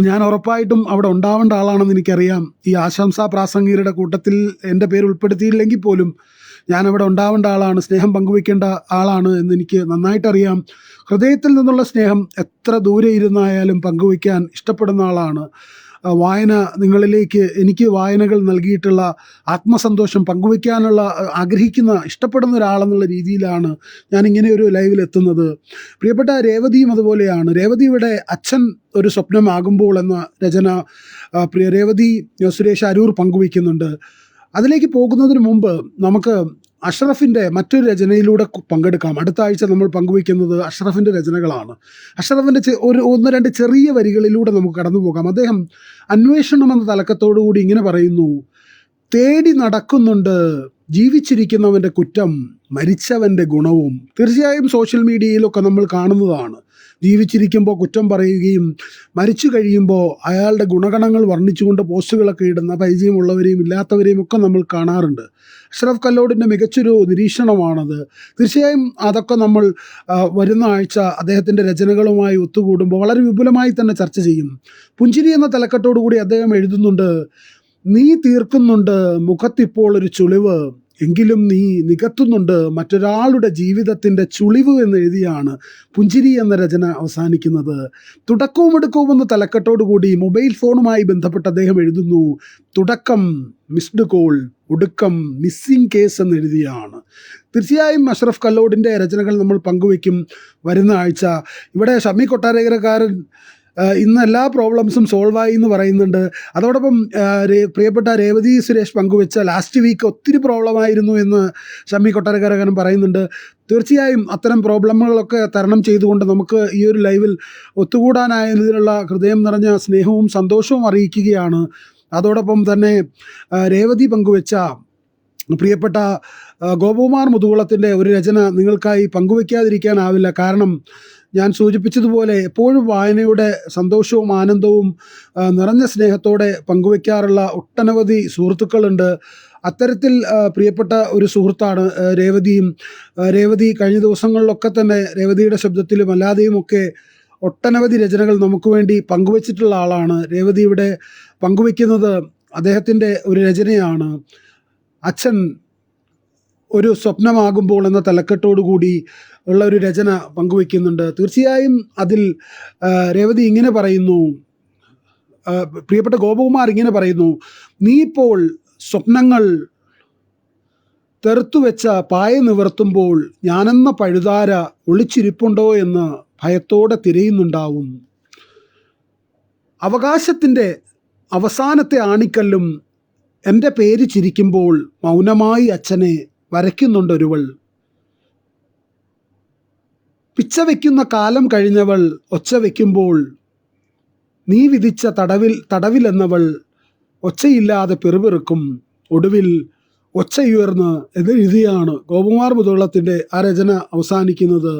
ഞാൻ ഉറപ്പായിട്ടും അവിടെ ഉണ്ടാവേണ്ട ആളാണെന്ന് എനിക്കറിയാം. ഈ ആശംസാ പ്രാസംഗികരുടെ കൂട്ടത്തിൽ എൻ്റെ പേര് ഉൾപ്പെടുത്തിയില്ലെങ്കിൽ പോലും ഞാനവിടെ ഉണ്ടാവേണ്ട ആളാണ്, സ്നേഹം പങ്കുവയ്ക്കേണ്ട ആളാണ് എന്ന് എനിക്ക് നന്നായിട്ടറിയാം. ഹൃദയത്തിൽ നിന്നുള്ള സ്നേഹം എത്ര ദൂരെ ഇരുന്നായാലും പങ്കുവയ്ക്കാൻ ഇഷ്ടപ്പെടുന്ന ആളാണ്. വായന നിങ്ങളിലേക്ക് എനിക്ക് വായനകൾ നൽകിയിട്ടുള്ള ആത്മസന്തോഷം പങ്കുവയ്ക്കാനുള്ള ആഗ്രഹിക്കുന്ന ഇഷ്ടപ്പെടുന്ന ഒരാളെന്നുള്ള രീതിയിലാണ് ഞാനിങ്ങനെ ഒരു ലൈവിൽ എത്തുന്നത്. പ്രിയപ്പെട്ട രേവതിയും അതുപോലെയാണ്. രേവതിയുടെ അച്ഛൻ ഒരു സ്വപ്നമാകുമ്പോൾ എന്ന രചന പ്രിയ രേവതി സുരേഷ് അരൂർ പങ്കുവയ്ക്കുന്നുണ്ട്. അതിലേക്ക് പോകുന്നതിന് മുമ്പ് നമുക്ക് അഷ്റഫിൻ്റെ മറ്റൊരു രചനയിലൂടെ പങ്കെടുക്കാം. അടുത്ത ആഴ്ച നമ്മൾ പങ്കുവയ്ക്കുന്നത് അഷ്റഫിൻ്റെ രചനകളാണ്. അഷ്റഫിൻ്റെ ഒന്ന് രണ്ട് ചെറിയ വരികളിലൂടെ നമുക്ക് കടന്നു പോകാം. അദ്ദേഹം അന്വേഷണം എന്ന തലക്കത്തോടു കൂടി ഇങ്ങനെ പറയുന്നു: തേടി നടക്കുന്നുണ്ട് ജീവിച്ചിരിക്കുന്നവൻ്റെ കുറ്റം, മരിച്ചവൻ്റെ ഗുണവും. തീർച്ചയായും സോഷ്യൽ മീഡിയയിലൊക്കെ നമ്മൾ കാണുന്നതാണ്. ജീവിച്ചിരിക്കുമ്പോൾ കുറ്റം പറയുകയും മരിച്ചു കഴിയുമ്പോൾ അയാളുടെ ഗുണഗണങ്ങൾ വർണ്ണിച്ചുകൊണ്ട് പോസ്റ്റുകളൊക്കെ ഇടുന്ന പരിചയമുള്ളവരെയും ഇല്ലാത്തവരെയും ഒക്കെ നമ്മൾ കാണാറുണ്ട്. അഷ്റഫ് കല്ലോടിൻ്റെ മികച്ചൊരു നിരീക്ഷണമാണത്. തീർച്ചയായും അതൊക്കെ നമ്മൾ വരുന്ന ആഴ്ച അദ്ദേഹത്തിൻ്റെ രചനകളുമായി ഒത്തുകൂടുമ്പോൾ വളരെ വിപുലമായി തന്നെ ചർച്ച ചെയ്യും. പുഞ്ചിരി എന്ന തലക്കെട്ടോടു കൂടി അദ്ദേഹം എഴുതുന്നുണ്ട്, നീ തീർക്കുന്നുണ്ട് മുഖത്തിപ്പോൾ ഒരു ചുളിവ്, എങ്കിലും നീ നികത്തുന്നുണ്ട് മറ്റൊരാളുടെ ജീവിതത്തിൻ്റെ ചുളിവ് എന്ന് എഴുതിയാണ് പുഞ്ചിരി എന്ന രചന അവസാനിക്കുന്നത്. തുടക്കവും എടുക്കവും എന്ന തലക്കെട്ടോടുകൂടി മൊബൈൽ ഫോണുമായി ബന്ധപ്പെട്ട് അദ്ദേഹം എഴുതുന്നു, തുടക്കം മിസ്ഡ് കോൾ, ഒടുക്കം മിസ്സിംഗ് കേസ് എന്ന് എഴുതിയാണ്. തീർച്ചയായും അഷ്റഫ് കല്ലോടിൻ്റെ രചനകൾ നമ്മൾ പങ്കുവയ്ക്കും വരുന്ന ആഴ്ച. ഇവിടെ ഷമി കൊട്ടാരക്കരക്കാരൻ ഇന്ന് എല്ലാ പ്രോബ്ലംസും സോൾവായി എന്ന് പറയുന്നുണ്ട്. അതോടൊപ്പം പ്രിയപ്പെട്ട രേവതി സുരേഷ് പങ്കുവെച്ച ലാസ്റ്റ് വീക്ക് ഒത്തിരി പ്രോബ്ലമായിരുന്നു എന്ന് ഷമി കൊട്ടാരക്കരക്കാരൻ പറയുന്നുണ്ട്. തീർച്ചയായും അത്തരം പ്രോബ്ലമുകളൊക്കെ തരണം ചെയ്തുകൊണ്ട് നമുക്ക് ഈ ഒരു ലൈവിൽ ഒത്തുകൂടാനായതിനുള്ള ഹൃദയം നിറഞ്ഞ സ്നേഹവും സന്തോഷവും അറിയിക്കുകയാണ്. അതോടൊപ്പം തന്നെ രേവതി പങ്കുവെച്ച പ്രിയപ്പെട്ട ഗോപകുമാർ മുതുകുളത്തിൻ്റെ ഒരു രചന നിങ്ങൾക്കായി പങ്കുവയ്ക്കാതിരിക്കാനാവില്ല. കാരണം ഞാൻ സൂചിപ്പിച്ചതുപോലെ എപ്പോഴും വായനയുടെ സന്തോഷവും ആനന്ദവും നിറഞ്ഞ സ്നേഹത്തോടെ പങ്കുവയ്ക്കാറുള്ള ഒട്ടനവധി സുഹൃത്തുക്കളുണ്ട്. അത്തരത്തിൽ പ്രിയപ്പെട്ട ഒരു സുഹൃത്താണ് രേവതിയും. രേവതി കഴിഞ്ഞ ദിവസങ്ങളിലൊക്കെ തന്നെ രേവതിയുടെ ശബ്ദത്തിലും അല്ലാതെയുമൊക്കെ ഒട്ടനവധി രചനകൾ നമുക്ക് വേണ്ടി പങ്കുവച്ചിട്ടുള്ള ആളാണ്. രേവതി ഇവിടെ പങ്കുവയ്ക്കുന്നത് അദ്ദേഹത്തിൻ്റെ ഒരു രചനയാണ്. അച്ഛൻ ഒരു സ്വപ്നമാകുമ്പോൾ എന്ന തലക്കെട്ടോടുകൂടി ഉള്ള ഒരു രചന പങ്കുവയ്ക്കുന്നുണ്ട്. തീർച്ചയായും അതിൽ രേവതി ഇങ്ങനെ പറയുന്നു, പ്രിയപ്പെട്ട ഗോപകുമാർ ഇങ്ങനെ പറയുന്നു, നീ ഇപ്പോൾ സ്വപ്നങ്ങൾ തെറുത്തുവെച്ച പായ നിവർത്തുമ്പോൾ ഞാനെന്ന പഴുതാര ഒളിച്ചിരിപ്പുണ്ടോ എന്ന് ഭയത്തോടെ തിരയുന്നുണ്ടാവും. അവകാശത്തിൻ്റെ അവസാനത്തെ ആണിക്കല്ലും എൻ്റെ പേര് ചിരിക്കുമ്പോൾ മൗനമായി അച്ഛനെ വരയ്ക്കുന്നുണ്ടൊരുവൾ. പിച്ച വയ്ക്കുന്ന കാലം കഴിഞ്ഞവൾ ഒച്ച വയ്ക്കുമ്പോൾ നീ വിധിച്ച തടവിലെന്നവൾ ഒച്ചയില്ലാതെ പിറുപിറുക്കും. ഒടുവിൽ ഒച്ചയുയർന്ന് എന്നെഴുതിയാണ് ഗോപകുമാർ മുതുകുളത്തിൻ്റെ ആ രചന അവസാനിക്കുന്നത്.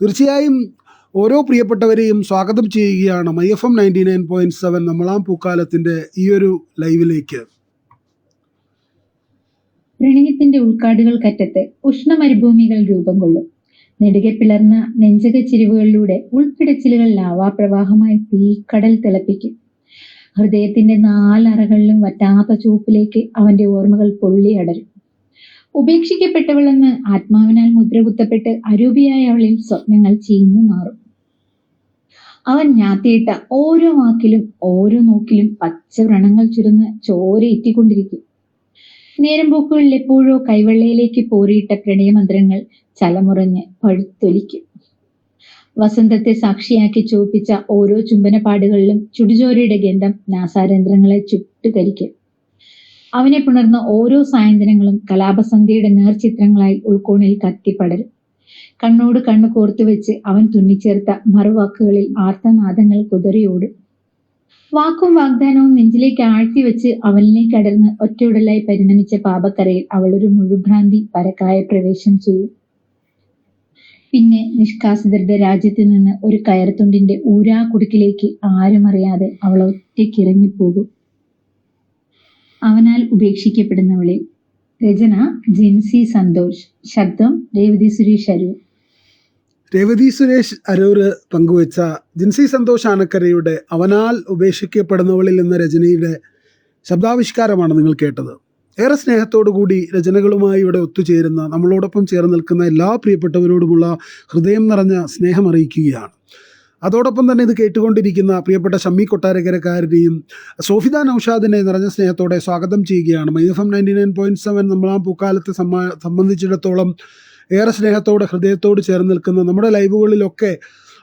തീർച്ചയായും ഓരോ പ്രിയപ്പെട്ടവരെയും സ്വാഗതം ചെയ്യുകയാണ് MyFM 99.7 നമ്മളാം പൂക്കാലത്തിൻ്റെ ഈ ഒരു ലൈവിലേക്ക്. പ്രണയത്തിന്റെ ഉൾക്കാടുകൾക്കറ്റത്ത് ഉഷ്ണമരുഭൂമികൾ രൂപം കൊള്ളും. നെടുകെ പിളർന്ന നെഞ്ചക ചിരിവുകളിലൂടെ ഉൾക്കിടച്ചിലുകൾ ലാവാപ്രവാഹമായി തീക്കടൽ തിളപ്പിക്കും. ഹൃദയത്തിന്റെ നാലറകളിലും വറ്റാത്ത ചുവപ്പിലേക്ക് അവന്റെ ഓർമ്മകൾ പൊള്ളിയടരും. ഉപേക്ഷിക്കപ്പെട്ടവളെന്ന് ആത്മാവിനാൽ മുദ്രകുത്തപ്പെട്ട് അരൂപിയായ അവളിൽ സ്വപ്നങ്ങൾ ചീഞ്ഞു മാറും. അവൻ ഞാത്തിയിട്ട ഓരോ വാക്കിലും ഓരോ നോക്കിലും പച്ച വ്രണങ്ങൾ ചുരുന്ന് ചോര ഇറ്റിക്കൊണ്ടിരിക്കും. നേരം പോക്കുകളിൽ എപ്പോഴോ കൈവെള്ളയിലേക്ക് പോരിയിട്ട പ്രണയമന്ത്രങ്ങൾ ചലമുറഞ്ഞ് പഴുത്തൊലിക്കും. വസന്തത്തെ സാക്ഷിയാക്കി ചുവപ്പിച്ച ഓരോ ചുംബനപ്പാടുകളിലും ചുടുചോരയുടെ ഗന്ധം നാസാരന്ധ്രങ്ങളെ ചുട്ടുകരിക്കും. അവനെ പുണർന്ന ഓരോ സായന്തനങ്ങളും കലാപസന്ധ്യയുടെ നേർചിത്രങ്ങളായി ഉൾക്കോണിൽ കത്തിപ്പടരും. കണ്ണോട് കണ്ണ് കോർത്തുവെച്ച് അവൻ തുന്നിച്ചേർത്ത മറുവാക്കുകളിൽ ആർത്തനാദങ്ങൾ കുതറിയോടും. വാക്കും വാഗ്ദാനവും നെഞ്ചിലേക്ക് ആഴ്ത്തിവെച്ച് അവനിലേക്ക് അടർന്ന് ഒറ്റയുടലായി പരിണമിച്ച പാപക്കരയിൽ അവളൊരു മുഴുഭ്രാന്തി പരക്കായ പ്രവേശം ചെയ്യും. പിന്നെ നിഷ്കാസിതരുടെ രാജ്യത്ത് നിന്ന് ഒരു കയർത്തുണ്ടിന്റെ ഊരാ കുടുക്കിലേക്ക് ആരും അറിയാതെ അവൾ ഒറ്റയ്ക്കിറങ്ങിപ്പോകും. അവനാൽ ഉപേക്ഷിക്കപ്പെടുന്നവളിൽ. രചന ജിൻസി സന്തോഷ്. ശബ്ദം രേവതി സുരേഷ് അരൂർ. രേവതി സുരേഷ് അരൂർ പങ്കുവച്ച ജിൻസി സന്തോഷ് ആനക്കരയുടെ അവനാൽ ഉപേക്ഷിക്കപ്പെടുന്നവളിൽ എന്ന രചനയുടെ ശബ്ദാവിഷ്കാരമാണ് നിങ്ങൾ കേട്ടത്. ഏറെ സ്നേഹത്തോടുകൂടി രചനകളുമായി ഇവിടെ ഒത്തുചേരുന്ന നമ്മളോടൊപ്പം ചേർന്ന് നിൽക്കുന്ന എല്ലാ പ്രിയപ്പെട്ടവരോടുമുള്ള ഹൃദയം നിറഞ്ഞ സ്നേഹം അറിയിക്കുകയാണ്. അതോടൊപ്പം തന്നെ ഇത് കേട്ടുകൊണ്ടിരിക്കുന്ന പ്രിയപ്പെട്ട ഷമ്മി കൊട്ടാരക്കരക്കാരുടെയും സോഫിദ നൗഷാദിനെ നിറഞ്ഞ സ്നേഹത്തോടെ സ്വാഗതം ചെയ്യുകയാണ്. MyFM 99.7 നമ്മളാം പൂക്കാലത്തെ സംബന്ധിച്ചിടത്തോളം ഏറെ സ്നേഹത്തോടെ ഹൃദയത്തോട് ചേർന്ന് നിൽക്കുന്ന നമ്മുടെ ലൈവുകളിലൊക്കെ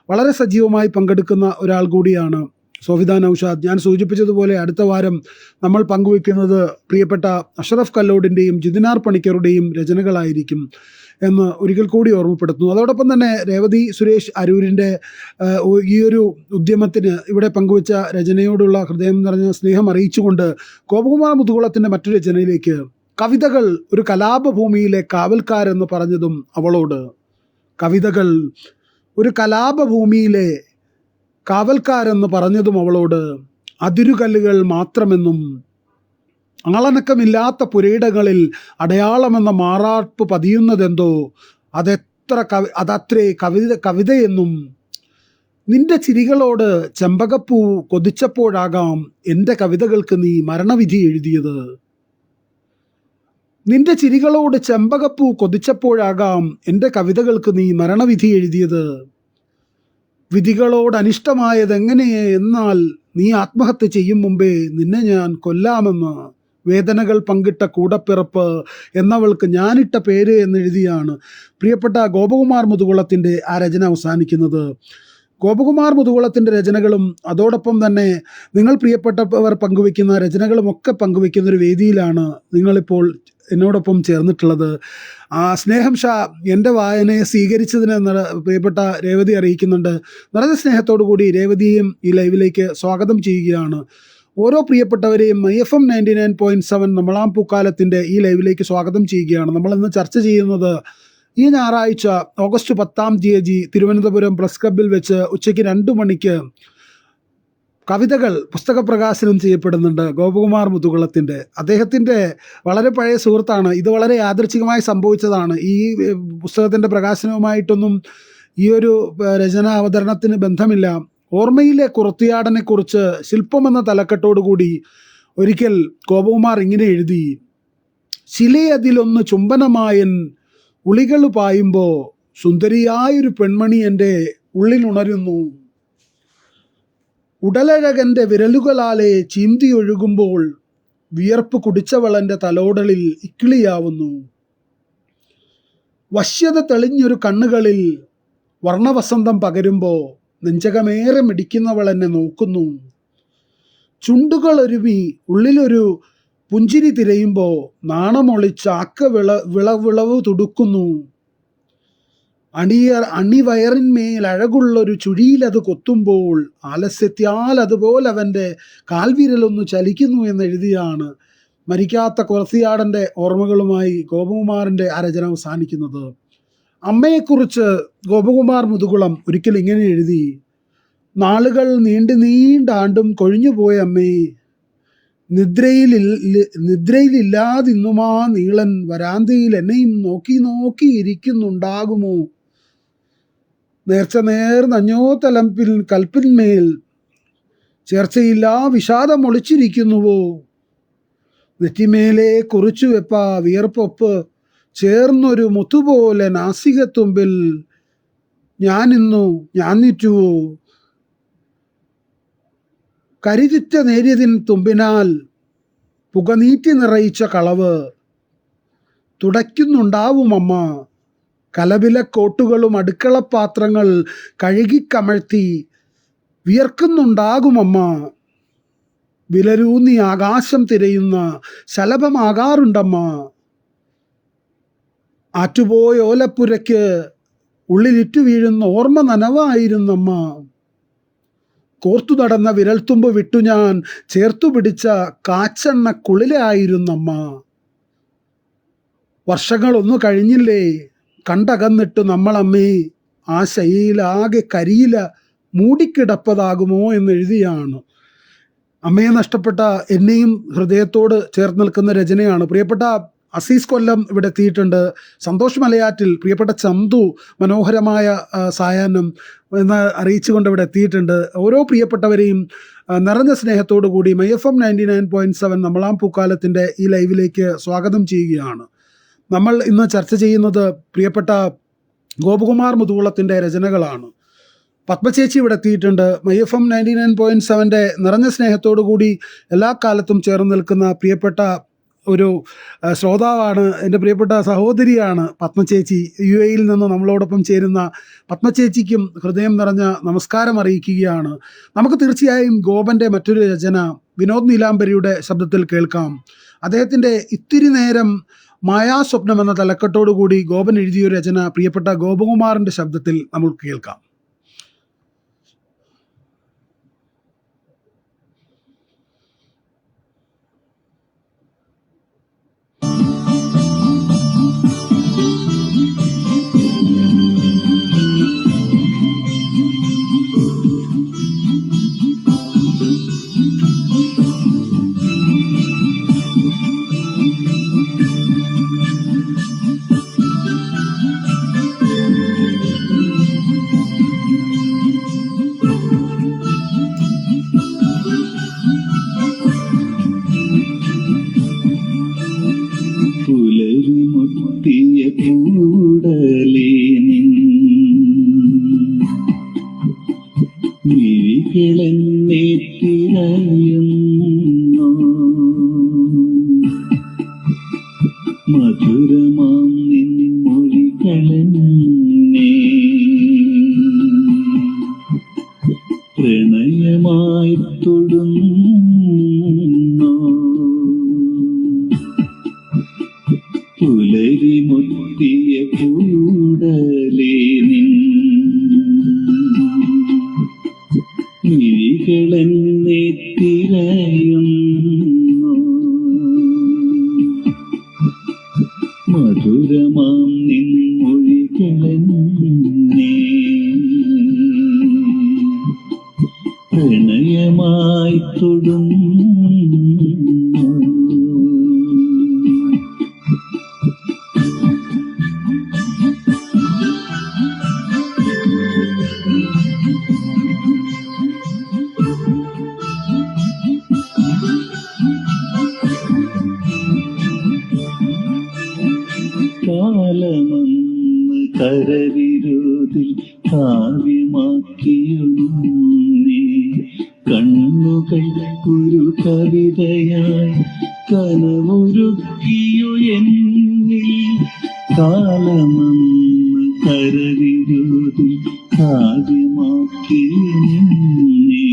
വളരെ സജീവമായി പങ്കെടുക്കുന്ന ഒരാൾ കൂടിയാണ് സോഫിദ നൗഷാദ്. ഞാൻ സൂചിപ്പിച്ചതുപോലെ അടുത്ത വാരം നമ്മൾ പങ്കുവയ്ക്കുന്നത് പ്രിയപ്പെട്ട അഷ്റഫ് കല്ലോടിൻ്റെയും ജിതിനാർ പണിക്കറുടെയും രചനകളായിരിക്കും എന്ന് ഒരിക്കൽ കൂടി ഓർമ്മപ്പെടുത്തുന്നു. അതോടൊപ്പം തന്നെ രേവതി സുരേഷ് അരൂരിൻ്റെ ഈ ഒരു ഉദ്യമത്തിന് ഇവിടെ പങ്കുവച്ച രചനയോടുള്ള ഹൃദയം നിറഞ്ഞ സ്നേഹം അറിയിച്ചുകൊണ്ട് ഗോപകുമാർ മുതുകുളത്തിൻ്റെ മറ്റൊരു രചനയിലേക്ക്. കവിതകൾ ഒരു കലാപഭൂമിയിലെ കാവൽക്കാരെന്ന് പറഞ്ഞതും അവളോട്. കവിതകൾ ഒരു കലാപഭൂമിയിലെ കാവൽക്കാരെന്ന് പറഞ്ഞതും അവളോട് അതിരുകല്ലുകൾ മാത്രമെന്നും ആളനക്കമില്ലാത്ത പുരയിടങ്ങളിൽ അടയാളമെന്ന മാറാപ്പ് പതിയുന്നതെന്തോ അതത്രേ കവിതയെന്നും നിന്റെ ചിരികളോട് ചെമ്പകപ്പൂ കൊതിച്ചപ്പോഴാകാം എൻ്റെ കവിതകൾക്ക് നീ മരണവിധി എഴുതിയത്. നിന്റെ ചിരികളോട് ചെമ്പകപ്പൂ കൊതിച്ചപ്പോഴാകാം എൻ്റെ കവിതകൾക്ക് നീ മരണവിധി എഴുതിയത്. വിധികളോട് അനിഷ്ടമായതെങ്ങനെയേ, എന്നാൽ നീ ആത്മഹത്യ ചെയ്യും മുമ്പേ നിന്നെ ഞാൻ കൊല്ലാമെന്ന് വേദനകൾ പങ്കിട്ട കൂടപ്പിറപ്പ് എന്നവൾക്ക് ഞാനിട്ട പേര് എന്നെഴുതിയാണ് പ്രിയപ്പെട്ട ഗോപകുമാർ മുതുകുളത്തിൻ്റെ ആ രചന അവസാനിക്കുന്നത്. ഗോപകുമാർ മുതുകുളത്തിൻ്റെ രചനകളും അതോടൊപ്പം തന്നെ നിങ്ങൾ പ്രിയപ്പെട്ടവർ പങ്കുവയ്ക്കുന്ന രചനകളുമൊക്കെ പങ്കുവയ്ക്കുന്ന ഒരു വേദിയിലാണ് നിങ്ങളിപ്പോൾ എന്നോടൊപ്പം ചേർന്നിട്ടുള്ളത്. സ്നേഹം ഷാ എൻ്റെ വായനയെ സ്വീകരിച്ചതിന് പ്രിയപ്പെട്ട രേവതി അറിയിക്കുന്നുണ്ട്. നിറഞ്ഞ സ്നേഹത്തോടു കൂടി രേവതിയും ഈ ലൈവിലേക്ക് സ്വാഗതം ചെയ്യുകയാണ്. ഓരോ പ്രിയപ്പെട്ടവരെയും IFM 99.7 നമ്മളാം പൂക്കാലത്തിൻ്റെ ഈ ലൈവിലേക്ക് സ്വാഗതം ചെയ്യുകയാണ്. നമ്മളിന്ന് ചർച്ച ചെയ്യുന്നത് ഈ ഞായറാഴ്ച ഓഗസ്റ്റ് 10 തിരുവനന്തപുരം പ്രസ് ക്ലബിൽ വെച്ച് ഉച്ചയ്ക്ക് 2 മണിക്ക് കവിതകൾ പുസ്തക പ്രകാശനം ചെയ്യപ്പെടുന്നുണ്ട്. ഗോപകുമാർ മുതുകുളത്തിൻ്റെ അദ്ദേഹത്തിൻ്റെ വളരെ പഴയ സുഹൃത്താണ്. ഇത് വളരെ യാദൃച്ഛികമായി സംഭവിച്ചതാണ്. ഈ പുസ്തകത്തിൻ്റെ പ്രകാശനവുമായിട്ടൊന്നും ഈ ഒരു രചനാ അവതരണത്തിന് ബന്ധമില്ല. ഓർമ്മയിലെ കുറത്തിയാടനെക്കുറിച്ച് ശില്പമെന്ന തലക്കെട്ടോടുകൂടി ഒരിക്കൽ ഗോപകുമാർ ഇങ്ങനെ എഴുതി: ശിലയതിലൊന്ന് ചുംബനമായൻ ഉളികൾ പായുമ്പോൾ സുന്ദരിയായൊരു പെൺമണി എൻ്റെ ഉള്ളിലുണരുന്നു. ഉടലഴകൻ്റെ വിരലുകളാലെ ചീന്തിയൊഴുകുമ്പോൾ വിയർപ്പ് കുടിച്ചവളൻ്റെ തലോടലിൽ ഇക്കിളിയാവുന്നു. വശ്യത തെളിഞ്ഞൊരു കണ്ണുകളിൽ വർണ്ണവസന്തം പകരുമ്പോൾ നെഞ്ചകമേറെ മിടിക്കുന്നവൾ എന്നെ നോക്കുന്നു. ചുണ്ടുകൾ ഒരുമി ഉള്ളിലൊരു പുഞ്ചിരി തിരയുമ്പോൾ നാണമൊളിച്ച് വിളവ് തുടുക്കുന്നു. അണിവയറിന്മേൽ അഴകുള്ളൊരു ചുഴിയിലത് കൊത്തുമ്പോൾ ആലസ്യത്താൽ അതുപോലെ അവൻ്റെ കാൽവിരലൊന്ന് ചലിക്കുന്നു എന്നെഴുതിയാണ് മരിക്കാത്ത കുറത്തിയാടൻ്റെ ഓർമ്മകളുമായി ഗോപകുമാറിൻ്റെ ആ രചന അവസാനിക്കുന്നത്. അമ്മയെക്കുറിച്ച് ഗോപകുമാർ മുതുകുളം ഒരിക്കൽ ഇങ്ങനെ എഴുതി: നാളുകൾ നീണ്ടാണ്ടും കൊഴിഞ്ഞുപോയ അമ്മേ, നിദ്രയിലില്ലാതിന്നുമാ നീളൻ വരാന്തയിൽ എന്നെയും നോക്കി ഇരിക്കുന്നുണ്ടാകുമോ? നേർച്ച നേർന്നഞ്ഞോ കൽപ്പിന്മേൽ ചേർച്ചയില്ലാ വിഷാദം ഒളിച്ചിരിക്കുന്നുവോ? നെറ്റിമേലെ കുറിച്ചു വെപ്പ വിയർപ്പൊപ്പ് ചേർന്നൊരു മുത്തുപോലെ നാസികത്തുമ്പിൽ ഞാൻ നിറ്റുവോ? കരിചുറ്റ നേരിയതിൻ തുമ്പിനാൽ പുകനീറ്റി നിറയിച്ച കളവ് തുടയ്ക്കുന്നുണ്ടാവും അമ്മ. കലപിലക്കോട്ടുകളും അടുക്കളപാത്രങ്ങൾ കഴുകിക്കമഴ്ത്തി വിയർക്കുന്നുണ്ടാകുമമ്മ. വിലരൂന്നി ആകാശം തിരയുന്ന ശലഭമാകാറുണ്ടമ്മ. ആറ്റുപോയ ഓലപ്പുരയ്ക്ക് ഉള്ളിലിറ്റു വീഴുന്ന ഓർമ്മ നനവായിരുന്നമ്മ. കോർത്തു നടന്ന വിരൽത്തുമ്പ് വിട്ടു ഞാൻ ചേർത്തു പിടിച്ച കാച്ചെണ്ണ കുളിലായിരുന്നമ്മ. വർഷങ്ങളൊന്നു കഴിഞ്ഞില്ലേ കണ്ടകന്നിട്ട് നമ്മളമ്മേ, ആ ശൈലാകെ കരിയില മൂടിക്കിടപ്പതാകുമോ എന്നെഴുതിയാണ്. അമ്മയെ നഷ്ടപ്പെട്ട എന്നെയും ഹൃദയത്തോട് ചേർന്ന് നിൽക്കുന്ന രചനയാണ്. പ്രിയപ്പെട്ട അസീസ് കൊല്ലം ഇവിടെ എത്തിയിട്ടുണ്ട്. സന്തോഷ് മലയാറ്റിൽ പ്രിയപ്പെട്ട ചന്തു മനോഹരമായ സായാഹ്നം എന്ന് അറിയിച്ചുകൊണ്ട് ഇവിടെ എത്തിയിട്ടുണ്ട്. ഓരോ പ്രിയപ്പെട്ടവരെയും നിറഞ്ഞ സ്നേഹത്തോടു കൂടി IFM 99.7 നമ്മളാം പൂക്കാലത്തിൻ്റെ ഈ ലൈവിലേക്ക് സ്വാഗതം ചെയ്യുകയാണ്. നമ്മൾ ഇന്ന് ചർച്ച ചെയ്യുന്നത് പ്രിയപ്പെട്ട ഗോപകുമാർ മുതുകുളത്തിൻ്റെ രചനകളാണ്. പത്മചേച്ചി ഇവിടെ എത്തിയിട്ടുണ്ട്. IFM 99.7 നിറഞ്ഞ സ്നേഹത്തോടു കൂടി എല്ലാ കാലത്തും ചേർന്ന് നിൽക്കുന്ന പ്രിയപ്പെട്ട ഒരു ശ്രോതാവാണ്, എൻ്റെ പ്രിയപ്പെട്ട സഹോദരിയാണ് പത്മചേച്ചി. UAEയിൽ നിന്ന് നമ്മളോടൊപ്പം ചേരുന്ന പത്മചേച്ചിക്കും ഹൃദയം നിറഞ്ഞ നമസ്കാരം അറിയിക്കുകയാണ്. നമുക്ക് തീർച്ചയായും ഗോപൻ്റെ മറ്റൊരു രചന വിനോദ് നീലാംബരിയുടെ ശബ്ദത്തിൽ കേൾക്കാം. അദ്ദേഹത്തിൻ്റെ ഇത്തിരി നേരം മായാസ്വപ്നം എന്ന തലക്കെട്ടോടുകൂടി ഗോപൻ എഴുതിയൊരു രചന പ്രിയപ്പെട്ട ഗോപകുമാറിൻ്റെ ശബ്ദത്തിൽ നമുക്ക് കേൾക്കാം. കൂടലേ നിൻ മിഴികളെന്നെ തിരയുന്നു മധുരമാം നിൻ മൊഴികളെന്നെ പ്രണയമായി തൊടുന്നു പുലരി മുത്തിയ കൂടലേ നിൻ മിഴികളെന്നെ തിരയുന്നു മധുരമാം നിൻ മൊഴികളെന്നെ പ്രണയമായി തൊടുന്നു കാലമന്ന് കരവിരുതിൽ കാവ്യമാക്കിയുന്നേ കണ്ണുകൾ ഒരു കവിതയായി കനവൊരുക്കിയോ എന്നിൽ കാലമന്ന് കരവിരുതിൽ കാവ്യമാക്കിയുന്നേ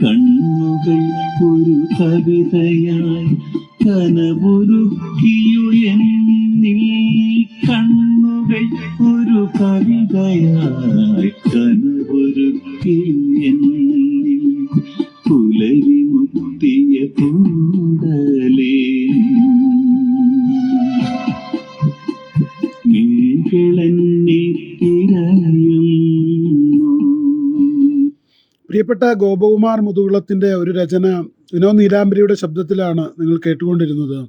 കണ്ണുകൾ ഒരു കവിതയായി കനവൊരുക്കിയോ എന്നിൽ കണ്ണുകൾ ഒരു കവിതയായി കനവൊരുക്കിയോ എന്നിൽ പുലരി മുത്തിയ കൂടലേ നീകളെന്നെ തിരയുന്നു. പ്രിയപ്പെട്ട ഗോപകുമാർ മുതുകുളത്തിൻ്റെ ഒരു രചന വിനോദ് നീലാംബരിയുടെ ശബ്ദത്തിലാണ് നിങ്ങൾ കേട്ടുകൊണ്ടിരുന്നത്.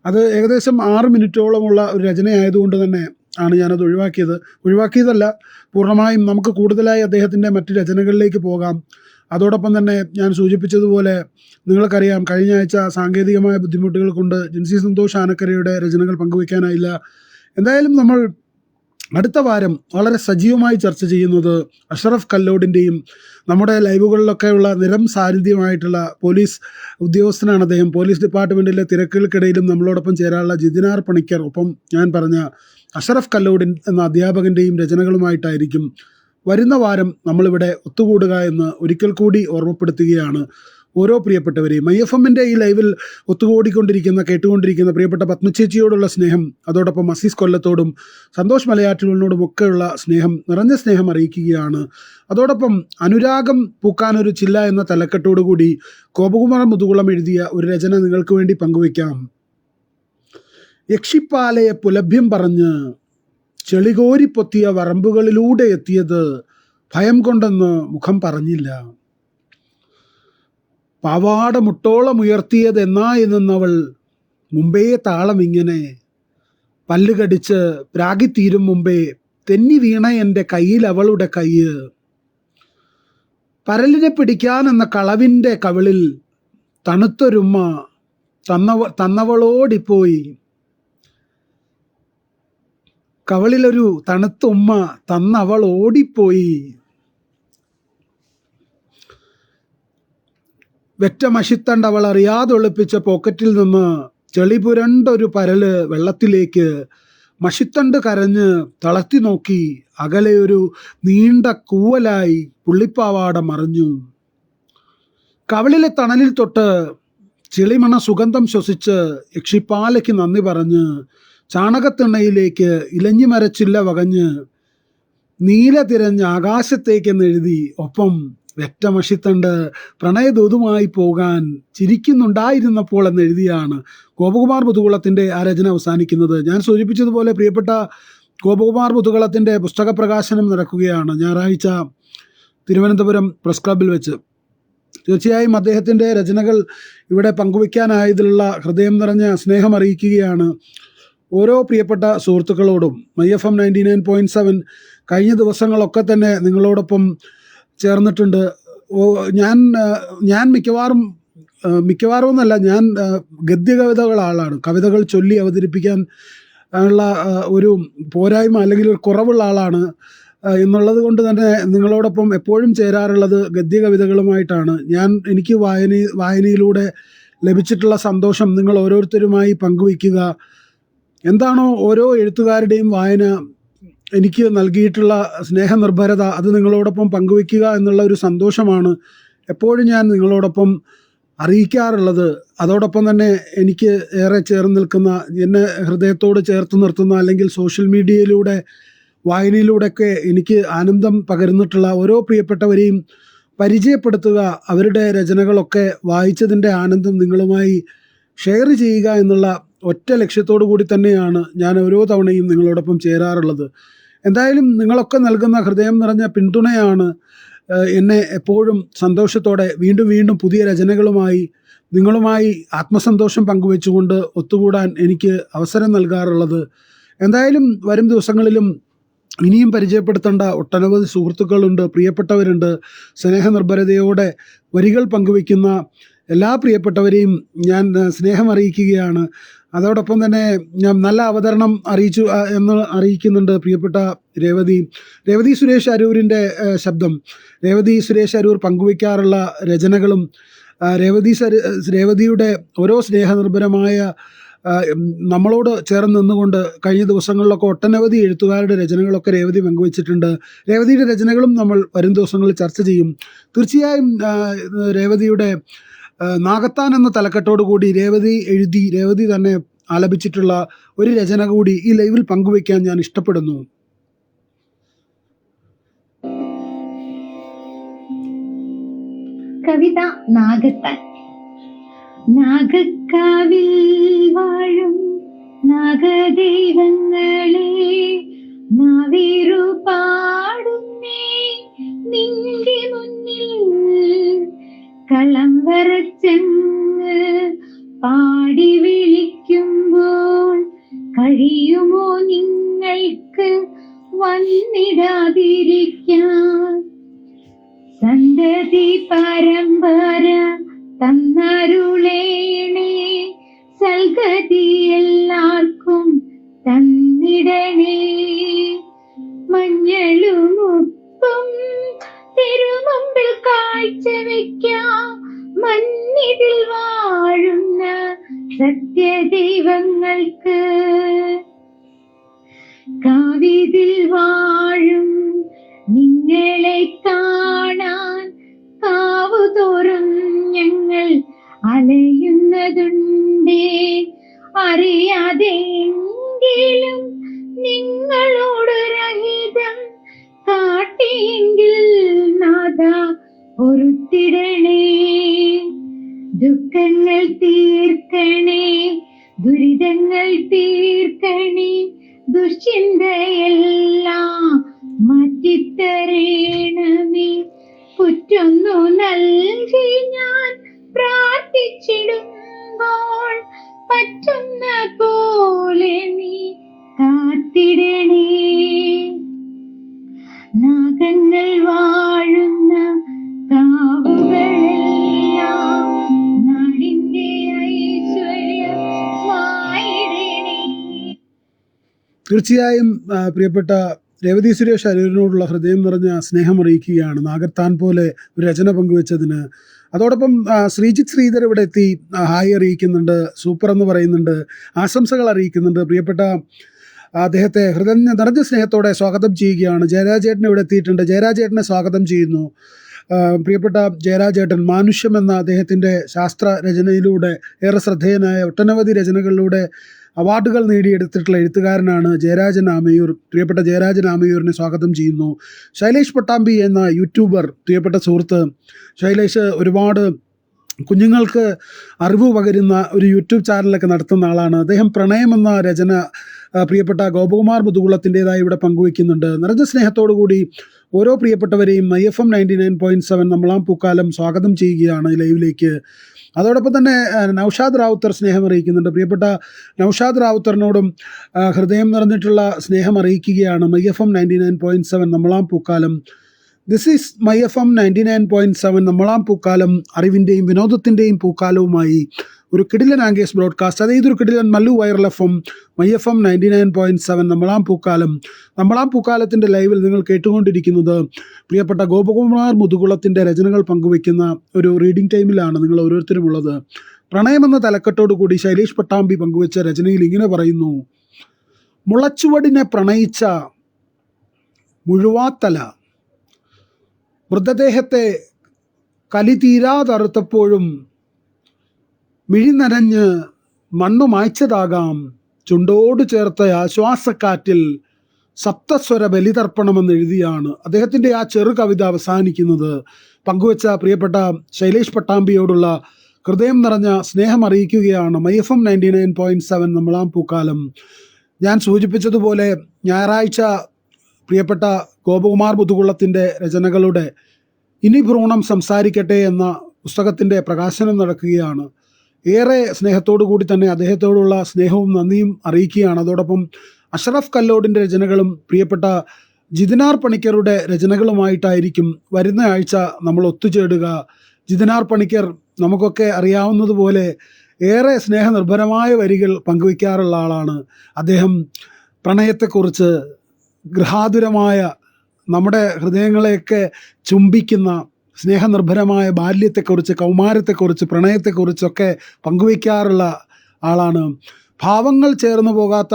അത് ഏകദേശം 6 മിനിറ്റോളമുള്ള ഒരു രചനയായതുകൊണ്ട് തന്നെ ആണ് ഞാനത് ഒഴിവാക്കിയതല്ല, പൂർണ്ണമായും നമുക്ക് കൂടുതലായി അദ്ദേഹത്തിൻ്റെ മറ്റ് രചനകളിലേക്ക് പോകാം. അതോടൊപ്പം തന്നെ ഞാൻ സൂചിപ്പിച്ചതുപോലെ നിങ്ങൾക്കറിയാം, കഴിഞ്ഞ ആഴ്ച സാങ്കേതികമായ ബുദ്ധിമുട്ടുകൾ കൊണ്ട് ജിൻസി സന്തോഷ് ആനക്കരയുടെ രചനകൾ പങ്കുവയ്ക്കാനായില്ല. എന്തായാലും നമ്മൾ അടുത്ത വാരം വളരെ സജീവമായി ചർച്ച ചെയ്യുന്നത് അഷ്റഫ് കല്ലോടിൻ്റെയും നമ്മുടെ ലൈവുകളിലൊക്കെയുള്ള നിരം സാന്നിധ്യമായിട്ടുള്ള പോലീസ് ഉദ്യോഗസ്ഥനാണ് അദ്ദേഹം. പോലീസ് ഡിപ്പാർട്ട്മെൻറ്റിലെ തിരക്കുകൾക്കിടയിലും നമ്മളോടൊപ്പം ചേരാനുള്ള ജിതിനാർ പണിക്കർ, ഒപ്പം ഞാൻ പറഞ്ഞ അഷ്റഫ് കല്ലോടിൻ എന്ന അധ്യാപകൻ്റെയും രചനകളുമായിട്ടായിരിക്കും വരുന്ന വാരം നമ്മളിവിടെ ഒത്തുകൂടുക എന്ന് ഒരിക്കൽ കൂടി ഓർമ്മപ്പെടുത്തുകയാണ് ഓരോ പ്രിയപ്പെട്ടവരെയും. IFMൻ്റെ ഈ ലൈവിൽ കേട്ടുകൊണ്ടിരിക്കുന്ന പ്രിയപ്പെട്ട പത്മചേച്ചിയോടുള്ള സ്നേഹം, അതോടൊപ്പം അസീസ് കൊല്ലത്തോടും സന്തോഷ് മലയാറ്റൂരിനോടും ഒക്കെയുള്ള സ്നേഹം, നിറഞ്ഞ സ്നേഹം അറിയിക്കുകയാണ്. അതോടൊപ്പം അനുരാഗം പൂക്കാനൊരു ചില്ല എന്ന തലക്കെട്ടോടുകൂടി ഗോപകുമാർ മുതുകുളം എഴുതിയ ഒരു രചന നിങ്ങൾക്ക് വേണ്ടി പങ്കുവയ്ക്കാം. യക്ഷിപ്പാലയെ പുലഭ്യം പറഞ്ഞ് ചെളികോരിപ്പൊത്തിയ വറമ്പുകളിലൂടെ എത്തിയത് ഭയം കൊണ്ടെന്ന് മുഖം പറഞ്ഞില്ല. പാവാട മുട്ടോളം ഉയർത്തിയതെന്നായി നിന്നവൾ മുമ്പേ താളം ഇങ്ങനെ പല്ലുകടിച്ച് പ്രാഗിത്തീരും മുമ്പേ തെന്നി വീണ എൻ്റെ കയ്യിൽ അവളുടെ കയ്യ്. പരലിനെ പിടിക്കാനെന്ന കളവിൻ്റെ കവിളിൽ തണുത്തൊരുമ്മ തന്നവളോടിപ്പോയി. കവളിലൊരു തണുത്ത ഉമ്മ തന്നവൾ ഓടിപ്പോയി. വെറ്റ മഷിത്തണ്ട് അവൾ അറിയാതെ ഒളിപ്പിച്ച പോക്കറ്റിൽ നിന്ന് ചെളി പുരണ്ടൊരു പരല് വെള്ളത്തിലേക്ക്. മഷിത്തണ്ട് കരഞ്ഞ് തളർത്തി നോക്കി. അകലെ ഒരു നീണ്ട കൂവലായി പുള്ളിപ്പാവാട മറിഞ്ഞു. കവളിലെ തണലിൽ തൊട്ട് ചെളിമണ സുഗന്ധം ശ്വസിച്ച് യക്ഷിപ്പാലയ്ക്ക് നന്ദി പറഞ്ഞ് ചാണകത്തിണ്ണയിലേക്ക് ഇലഞ്ഞി മരച്ചില്ല വകഞ്ഞ് നീല തിരഞ്ഞ് ആകാശത്തേക്കെന്നെഴുതി. ഒപ്പം വെറ്റ മഷിത്തണ്ട് പ്രണയദൂതുമായി പോകാൻ ചിരിക്കുന്നുണ്ടായിരുന്നപ്പോൾ എന്നെഴുതിയാണ് ഗോപകുമാർ മുതുകുളത്തിൻ്റെ ആ രചന അവസാനിക്കുന്നത്. ഞാൻ സൂചിപ്പിച്ചതുപോലെ പ്രിയപ്പെട്ട ഗോപകുമാർ മുതുകുളത്തിൻ്റെ പുസ്തക പ്രകാശനം നടക്കുകയാണ് ഞായറാഴ്ച തിരുവനന്തപുരം പ്രസ് ക്ലബ്ബിൽ വെച്ച്. തീർച്ചയായും അദ്ദേഹത്തിൻ്റെ രചനകൾ ഇവിടെ പങ്കുവയ്ക്കാനായതിലുള്ള ഹൃദയം നിറഞ്ഞ സ്നേഹം അറിയിക്കുകയാണ് ഓരോ പ്രിയപ്പെട്ട സുഹൃത്തുക്കളോടും. IFM 99.7 കഴിഞ്ഞ ദിവസങ്ങളൊക്കെ തന്നെ നിങ്ങളോടൊപ്പം ചേർന്നിട്ടുണ്ട്. ഞാൻ മിക്കവാറും എന്നല്ല, ഞാൻ ഗദ്യ കവിതകൾ ആളാണ്. കവിതകൾ ചൊല്ലി അവതരിപ്പിക്കാൻ ഉള്ള ഒരു പോരായ്മ അല്ലെങ്കിൽ ഒരു കുറവുള്ള ആളാണ് എന്നുള്ളത് കൊണ്ട് തന്നെ നിങ്ങളോടൊപ്പം എപ്പോഴും ചേരാറുള്ളത് ഗദ്യകവിതകളുമായിട്ടാണ്. എനിക്ക് വായനയിലൂടെ ലഭിച്ചിട്ടുള്ള സന്തോഷം നിങ്ങൾ ഓരോരുത്തരുമായി പങ്കുവയ്ക്കുക. എന്താണോ ഓരോ എഴുത്തുകാരുടെയും വായന എനിക്ക് നൽകിയിട്ടുള്ള സ്നേഹനിർഭരത, അത് നിങ്ങളോടൊപ്പം പങ്കുവയ്ക്കുക എന്നുള്ള ഒരു സന്തോഷമാണ് എപ്പോഴും ഞാൻ നിങ്ങളോടൊപ്പം അറിയിക്കാറുള്ളത്. അതോടൊപ്പം തന്നെ എനിക്ക് ഏറെ ചേർന്ന് നിൽക്കുന്ന, എന്നെ ഹൃദയത്തോട് ചേർത്ത് നിർത്തുന്ന, അല്ലെങ്കിൽ സോഷ്യൽ മീഡിയയിലൂടെ വായനയിലൂടെയൊക്കെ എനിക്ക് ആനന്ദം പകരുന്നിട്ടുള്ള ഓരോ പ്രിയപ്പെട്ടവരെയും പരിചയപ്പെടുത്തുക, അവരുടെ രചനകളൊക്കെ വായിച്ചതിൻ്റെ ആനന്ദം നിങ്ങളുമായി ഷെയർ ചെയ്യുക എന്നുള്ള ഒറ്റ ലക്ഷ്യത്തോടു കൂടി തന്നെയാണ് ഞാൻ ഓരോ തവണയും നിങ്ങളോടൊപ്പം ചേരാറുള്ളത്. എന്തായാലും നിങ്ങളൊക്കെ നൽകുന്ന ഹൃദയം നിറഞ്ഞ പിന്തുണയാണ് എന്നെ എപ്പോഴും സന്തോഷത്തോടെ വീണ്ടും വീണ്ടും പുതിയ രചനകളുമായി നിങ്ങളുമായി ആത്മസന്തോഷം പങ്കുവെച്ചുകൊണ്ട് ഒത്തുകൂടാൻ എനിക്ക് അവസരം നൽകാറുള്ളത്. എന്തായാലും വരും ദിവസങ്ങളിലും ഇനിയും പരിചയപ്പെടുത്തേണ്ട ഒട്ടനവധി സുഹൃത്തുക്കളുണ്ട്, പ്രിയപ്പെട്ടവരുണ്ട്. സ്നേഹനിർഭരതയോടെ വരികൾ പങ്കുവയ്ക്കുന്ന എല്ലാ പ്രിയപ്പെട്ടവരെയും ഞാൻ സ്നേഹം അറിയിക്കുകയാണ്. അതോടൊപ്പം തന്നെ ഞാൻ നല്ല അവതരണം എന്ന് അറിയിക്കുന്നുണ്ട് പ്രിയപ്പെട്ട രേവതി സുരേഷ് അരൂരിൻ്റെ ശബ്ദം. രേവതി സുരേഷ് അരൂർ പങ്കുവയ്ക്കാറുള്ള രചനകളും രേവതിയുടെ ഓരോ സ്നേഹനിർഭരമായ നമ്മളോട് ചേർന്ന് നിന്നുകൊണ്ട് കഴിഞ്ഞ ദിവസങ്ങളിലൊക്കെ ഒട്ടനവധി എഴുത്തുകാരുടെ രചനകളൊക്കെ രേവതി പങ്കുവച്ചിട്ടുണ്ട്. രേവതിയുടെ രചനകളും നമ്മൾ വരും ദിവസങ്ങളിൽ ചർച്ച ചെയ്യും. തീർച്ചയായും രേവതിയുടെ നാഗത്താൻ എന്ന തലക്കെട്ടോടു കൂടി രേവതി തന്നെ ആലപിച്ചിട്ടുള്ള ഒരു രചന കൂടി ഈ ലൈവിൽ പങ്കുവയ്ക്കാൻ ഞാൻ ഇഷ്ടപ്പെടുന്നു. കവിത നാഗത്താൻ. നാഗക്കാവിൽ വാഴും നാഗദൈവങ്ങളെ നാവേറു പാടുന്നേ നിന്റെ മുന്നിൽ കളം വരച്ചങ്ങ് പാടി വിളിക്കുമ്പോൾ കഴിയുമോ നിങ്ങൾക്ക് വന്നിടാതിരിക്കാൻ? സന്തതി പരമ്പര തന്നരുളേണേ സൽഗതി എല്ലാവർക്കും തന്നിടണേ. മഞ്ഞളും ഉപ്പും തിരുമുമ്പിൽ കാഴ്ചവെക്കാം മന്നിതിൽ വാഴുന്ന സത്യദൈവങ്ങൾക്ക്. കാവിതിൽ വാഴും നിങ്ങളെ കാണാൻ കാവുതോറും ഞങ്ങൾ അലയുന്നതുണ്ടേ. അറിയാതെങ്കിലും നിങ്ങളോട് രഹിതം കാട്ടിയെങ്കിൽ നാഥ പൊറുത്തിടണേ. ദുഃഖങ്ങൾ തീർക്കണേ, ദുരിതങ്ങൾ തീർക്കണേ, ദുശ്ചിന്തയെല്ലാം മാറ്റിത്തരേണമേ. കുറ്റൊന്നു നൽകി ഞാൻ പ്രാർത്ഥിച്ചിടുമ്പോൾ പറ്റുന്ന പോലെ നീ കാത്തിടണേ. നാഗങ്ങൾ വാഴുന്ന കാവുകളെല്ലാം നാടിന്റെ ഐശ്വര്യമായിടണേ. തീർച്ചയായും പ്രിയപ്പെട്ട രേവതി സുരേഷ് അരൂരിനോടുള്ള ഹൃദയം നിറഞ്ഞ സ്നേഹം അറിയിക്കുകയാണ് നാഗത്താൻ പോലെ ഒരു രചന പങ്കുവെച്ചതിന്. അതോടൊപ്പം ശ്രീജിത്ത് ശ്രീധർ ഇവിടെ എത്തി ഹായ് അറിയിക്കുന്നുണ്ട്, സൂപ്പർ എന്ന് പറയുന്നുണ്ട്, ആശംസകൾ അറിയിക്കുന്നുണ്ട്. പ്രിയപ്പെട്ട അദ്ദേഹത്തെ ഹൃദയം നിറഞ്ഞ സ്നേഹത്തോടെ സ്വാഗതം ചെയ്യുകയാണ്. ജയരാജേട്ടൻ ഇവിടെ എത്തിയിട്ടുണ്ട്, ജയരാജേട്ടനെ സ്വാഗതം ചെയ്യുന്നു. പ്രിയപ്പെട്ട ജയരാജേട്ടൻ മാനുഷ്യം എന്ന അദ്ദേഹത്തിൻ്റെ ശാസ്ത്ര രചനയിലൂടെ ഏറെ ശ്രദ്ധേയനായ ഒട്ടനവധി രചനകളിലൂടെ അവാർഡുകൾ നേടിയെടുത്തിട്ടുള്ള എഴുത്തുകാരനാണ് ജയരാജൻ ആമയൂർ. പ്രിയപ്പെട്ട ജയരാജൻ ആമയൂരിനെ സ്വാഗതം ചെയ്യുന്നു. ശൈലേഷ് പട്ടാമ്പി എന്ന യൂട്യൂബർ, പ്രിയപ്പെട്ട സുഹൃത്ത് ശൈലേഷ് ഒരുപാട് കുഞ്ഞുങ്ങൾക്ക് അറിവ് പകരുന്ന ഒരു യൂട്യൂബ് ചാനലൊക്കെ നടത്തുന്ന ആളാണ്. അദ്ദേഹം പ്രണയം എന്ന രചന പ്രിയപ്പെട്ട ഗോപകുമാർ മുതുകുളത്തിൻ്റെതായി ഇവിടെ പങ്കുവയ്ക്കുന്നുണ്ട്. നിറഞ്ഞ സ്നേഹത്തോടു കൂടി ഓരോ പ്രിയപ്പെട്ടവരെയും IFM 99.7 നമ്മളാം പൂക്കാലം സ്വാഗതം ചെയ്യുകയാണ് ലൈവിലേക്ക്. അതോടൊപ്പം തന്നെ നൗഷാദ് റാവുത്തർ സ്നേഹം അറിയിക്കുന്നുണ്ട്. പ്രിയപ്പെട്ട നൗഷാദ് റാവുത്തറിനോടും ഹൃദയം നിറഞ്ഞിട്ടുള്ള സ്നേഹം അറിയിക്കുകയാണ്. IFM 99.7 നമ്മളാം Pookkaalam. This is IFM 99.7 നമ്മളാം പൂക്കാലം, അറിവിൻ്റെയും വിനോദത്തിൻ്റെയും പൂക്കാലവുമായി ഒരു കിടിലൻ ആംഗേഴ്സ് ബ്രോഡ്കാസ്റ്റ്. അത് ഇതൊരു കിടിലൻ മല്ലു വൈറൽ FM MyFM 99.7 നമ്മളാം പൂക്കാലത്തിൻ്റെ ലൈവിൽ നിങ്ങൾ കേട്ടുകൊണ്ടിരിക്കുന്നത് പ്രിയപ്പെട്ട ഗോപകുമാർ മുതുകുളത്തിൻ്റെ രചനകൾ പങ്കുവയ്ക്കുന്ന ഒരു റീഡിംഗ് ടൈമിലാണ് നിങ്ങൾ ഓരോരുത്തരും ഉള്ളത്. പ്രണയമെന്ന തലക്കെട്ടോടു കൂടി ശൈലേഷ് പട്ടാമ്പി പങ്കുവച്ച രചനയിൽ ഇങ്ങനെ പറയുന്നു: മുളച്ചുവടിനെ പ്രണയിച്ച മുഴുവാത്തല മൃതദേഹത്തെ കലി തീരാതറുത്തപ്പോഴും മിഴിനനഞ്ഞ് മണ്ണു മായ്ച്ചതാകാം ചുണ്ടോട് ചേർത്ത ആശ്വാസക്കാറ്റിൽ സപ്തസ്വര ബലിതർപ്പണമെന്ന് എഴുതിയാണ് അദ്ദേഹത്തിൻ്റെ ആ ചെറു കവിത അവസാനിക്കുന്നത്. പങ്കുവച്ച പ്രിയപ്പെട്ട ശൈലേഷ് പട്ടാമ്പിയോടുള്ള ഹൃദയം നിറഞ്ഞ സ്നേഹം അറിയിക്കുകയാണ്. MyFM 99.7 നമ്മളാം പൂക്കാലം. ഞാൻ സൂചിപ്പിച്ചതുപോലെ ഞായറാഴ്ച പ്രിയപ്പെട്ട ഗോപകുമാർ മുതുകുളത്തിൻ്റെ രചനകളുടെ ഇനി ഭ്രൂണം സംസാരിക്കട്ടെ എന്ന പുസ്തകത്തിൻ്റെ പ്രകാശനം നടക്കുകയാണ്. ഏറെ സ്നേഹത്തോടു കൂടി തന്നെ അദ്ദേഹത്തോടുള്ള സ്നേഹവും നന്ദിയും അറിയിക്കുകയാണ്. അതോടൊപ്പം അഷ്റഫ് കല്ലോടിൻ്റെ രചനകളും പ്രിയപ്പെട്ട ജിതിനാർ പണിക്കരുടെ രചനകളുമായിട്ടായിരിക്കും വരുന്ന ആഴ്ച നമ്മൾ ഒത്തുചേടുക. ജിതിനാർ പണിക്കർ നമുക്കൊക്കെ അറിയാവുന്നതുപോലെ ഏറെ സ്നേഹനിർഭരമായ വരികൾ പങ്കുവയ്ക്കാറുള്ള ആളാണ്. അദ്ദേഹം പ്രണയത്തെക്കുറിച്ച്, ഗൃഹാതുരമായ നമ്മുടെ ഹൃദയങ്ങളെയൊക്കെ ചുംബിക്കുന്ന സ്നേഹനിർഭരമായ ബാല്യത്തെക്കുറിച്ച്, കൗമാരത്തെക്കുറിച്ച്, പ്രണയത്തെക്കുറിച്ചൊക്കെ പങ്കുവയ്ക്കാറുള്ള ആളാണ്. ഭാവങ്ങൾ ചേർന്ന് പോകാത്ത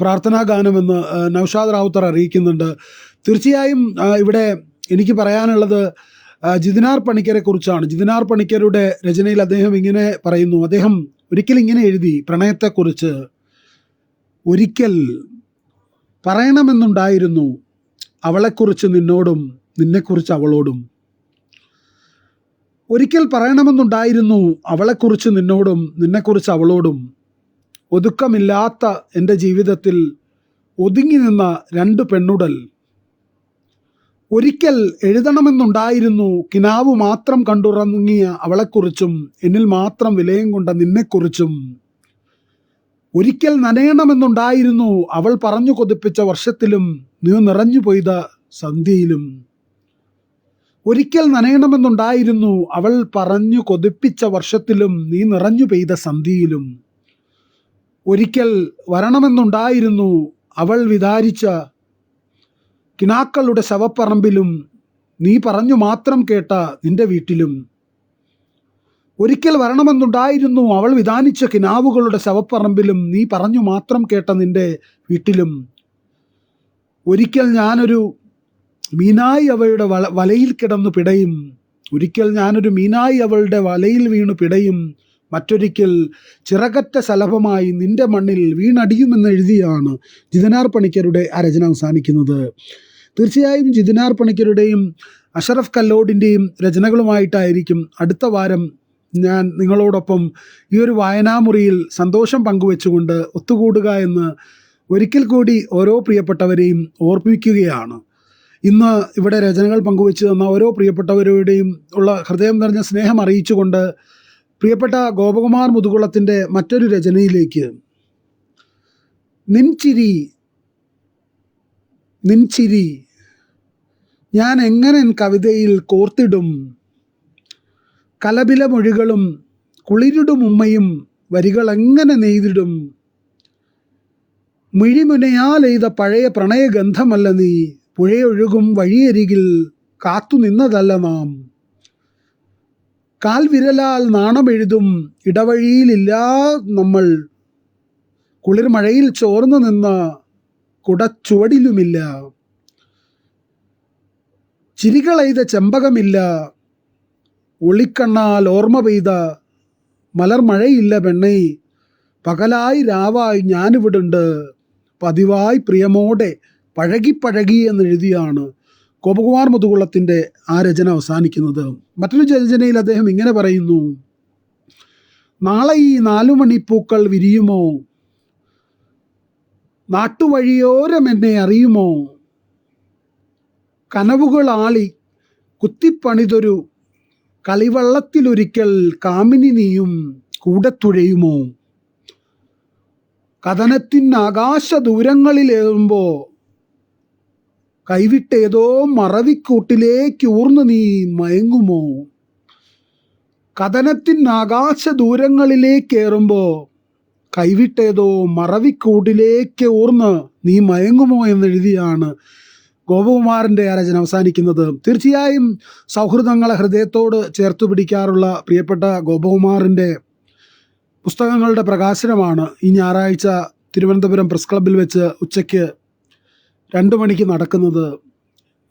പ്രാർത്ഥനാ ഗാനമെന്ന് നൗഷാദ് റാവുത്തർ അറിയിക്കുന്നുണ്ട്. തീർച്ചയായും ഇവിടെ എനിക്ക് പറയാനുള്ളത് ജിതിനാർ പണിക്കരെ കുറിച്ചാണ്. ജിതിനാർ പണിക്കരുടെ രചനയിൽ അദ്ദേഹം ഇങ്ങനെ പറയുന്നു. അദ്ദേഹം ഒരിക്കൽ ഇങ്ങനെ എഴുതി പ്രണയത്തെക്കുറിച്ച്: ഒരിക്കൽ പറയണമെന്നുണ്ടായിരുന്നു അവളെക്കുറിച്ച് നിന്നോടും നിന്നെക്കുറിച്ച് അവളോടും. ഒരിക്കൽ പറയണമെന്നുണ്ടായിരുന്നു അവളെക്കുറിച്ച് നിന്നോടും നിന്നെക്കുറിച്ച് അവളോടും. ഒതുക്കമില്ലാത്ത എൻ്റെ ജീവിതത്തിൽ ഒതുങ്ങി നിന്ന രണ്ട് പെണ്ണുടൽ. ഒരിക്കൽ എഴുതണമെന്നുണ്ടായിരുന്നു കിനാവ് മാത്രം കണ്ടുറങ്ങിയ അവളെക്കുറിച്ചും എന്നിൽ മാത്രം വിലയം കൊണ്ട നിന്നെക്കുറിച്ചും. ഒരിക്കൽ നനയണമെന്നുണ്ടായിരുന്നു അവൾ പറഞ്ഞു കൊതിപ്പിച്ച വർഷത്തിലും നീ നിറഞ്ഞു പെയ്ത സന്ധ്യയിലും. ഒരിക്കൽ നനയണമെന്നുണ്ടായിരുന്നു അവൾ പറഞ്ഞു കൊതിപ്പിച്ച വർഷത്തിലും നീ നിറഞ്ഞു പെയ്ത സന്ധ്യയിലും. ഒരിക്കൽ വരണമെന്നുണ്ടായിരുന്നു അവൾ വിതാരിച്ച കിനാക്കളുടെ ശവപ്പറമ്പിലും നീ പറഞ്ഞു മാത്രം കേട്ട നിന്റെ വീട്ടിലും. ഒരിക്കൽ വരണമെന്നുണ്ടായിരുന്നു അവൾ വിധാനിച്ച കിനാവുകളുടെ ശവപ്പറമ്പിലും നീ പറഞ്ഞു മാത്രം കേട്ട നിന്റെ വീട്ടിലും. ഒരിക്കൽ ഞാനൊരു മീനായി അവളുടെ വലയിൽ കിടന്നു പിടയും. ഒരിക്കൽ ഞാനൊരു മീനായി അവളുടെ വലയിൽ വീണു പിടയും. മറ്റൊരിക്കൽ ചിറകറ്റ ശലഭമായി നിന്റെ മണ്ണിൽ വീണടിയുമെന്ന് എഴുതിയാണ് ജിതിനാർ പണിക്കരുടെ ആ രചന അവസാനിക്കുന്നത്. തീർച്ചയായും ജിതിനാർ പണിക്കരുടെയും അഷറഫ് കല്ലോടിൻ്റെയും രചനകളുമായിട്ടായിരിക്കും അടുത്ത വാരം ഞാൻ നിങ്ങളോടൊപ്പം ഈ ഒരു വായനാമുറിയിൽ സന്തോഷം പങ്കുവെച്ചുകൊണ്ട് ഒത്തുകൂടുക എന്ന് ഒരിക്കൽ കൂടി ഓരോ പ്രിയപ്പെട്ടവരെയും ഓർമ്മിക്കുകയാണ്. ഇന്ന് ഇവിടെ രചനകൾ പങ്കുവെച്ച് തന്ന ഓരോ പ്രിയപ്പെട്ടവരുടെയും ഉള്ള ഹൃദയം നിറഞ്ഞ സ്നേഹം അറിയിച്ചുകൊണ്ട് പ്രിയപ്പെട്ട ഗോപകുമാർ മുതുകുളത്തിൻ്റെ മറ്റൊരു രചനയിലേക്ക്. നിൻചിരി ഞാൻ എങ്ങനെ കവിതയിൽ കോർത്തിടും. കലപില മൊഴികളും കുളിരിടും ഉമ്മയും വരികൾ എങ്ങനെ നെയ്തിടും. മിഴിമുനയാലെയ്ത പഴയ പ്രണയഗന്ധമല്ല നീ. പുഴയൊഴുകും വഴിയരികിൽ കാത്തു നിന്നതല്ല നാം. കാൽവിരലാൽ നാണമെഴുതും ഇടവഴിയിലില്ലാ നമ്മൾ. കുളിർമഴയിൽ ചോർന്നു നിന്ന കുടച്ചുവടിലുമില്ല. ചിരികളെയ്ത ചെമ്പകമില്ല. ഒളിക്കണ്ണാൽ ഓർമ്മ പെയ്ത മലർമഴയില്ല പെണ്ണേ. പകലായി രാവായി ഞാനിവിടുണ്ട്. പതിവായി പ്രിയമോടെ പഴകി എന്നെഴുതിയാണ് ഗോപകുമാർ മുതുകുളത്തിൻ്റെ ആ രചന അവസാനിക്കുന്നത്. മറ്റൊരു രചനയിൽ അദ്ദേഹം ഇങ്ങനെ പറയുന്നു: നാളെ ഈ 4 മണിപ്പൂക്കൾ വിരിയുമോ. നാട്ടുവഴിയോരം എന്നെ അറിയുമോ. കനവുകളാളി കുത്തിപ്പണിതൊരു കളിവള്ളത്തിലൊരിക്കൽ കാമിനി നീയും കൂടെ തുഴയുമോ. കഥനത്തിന് ആകാശ ദൂരങ്ങളിലേറുമ്പോൾ കൈവിട്ടേതോ മറവിക്കൂട്ടിലേക്ക് ഊർന്നു നീ മയങ്ങുമോ. കഥനത്തിനാകാശ ദൂരങ്ങളിലേക്കേറുമ്പോൾ കൈവിട്ടേതോ മറവിക്കൂട്ടിലേക്ക് ഊർന്ന് നീ മയങ്ങുമോ എന്നെഴുതിയാണ് ഗോപകുമാറിൻ്റെ ആ രചന അവസാനിക്കുന്നത്. തീർച്ചയായും സൗഹൃദങ്ങളെ ഹൃദയത്തോട് ചേർത്തു പിടിക്കാറുള്ള പ്രിയപ്പെട്ട ഗോപകുമാറിൻ്റെ പുസ്തകങ്ങളുടെ പ്രകാശനമാണ് ഈ ഞായറാഴ്ച തിരുവനന്തപുരം പ്രസ് ക്ലബ്ബിൽ വെച്ച് ഉച്ചയ്ക്ക് 2 മണിക്ക് നടക്കുന്നത്.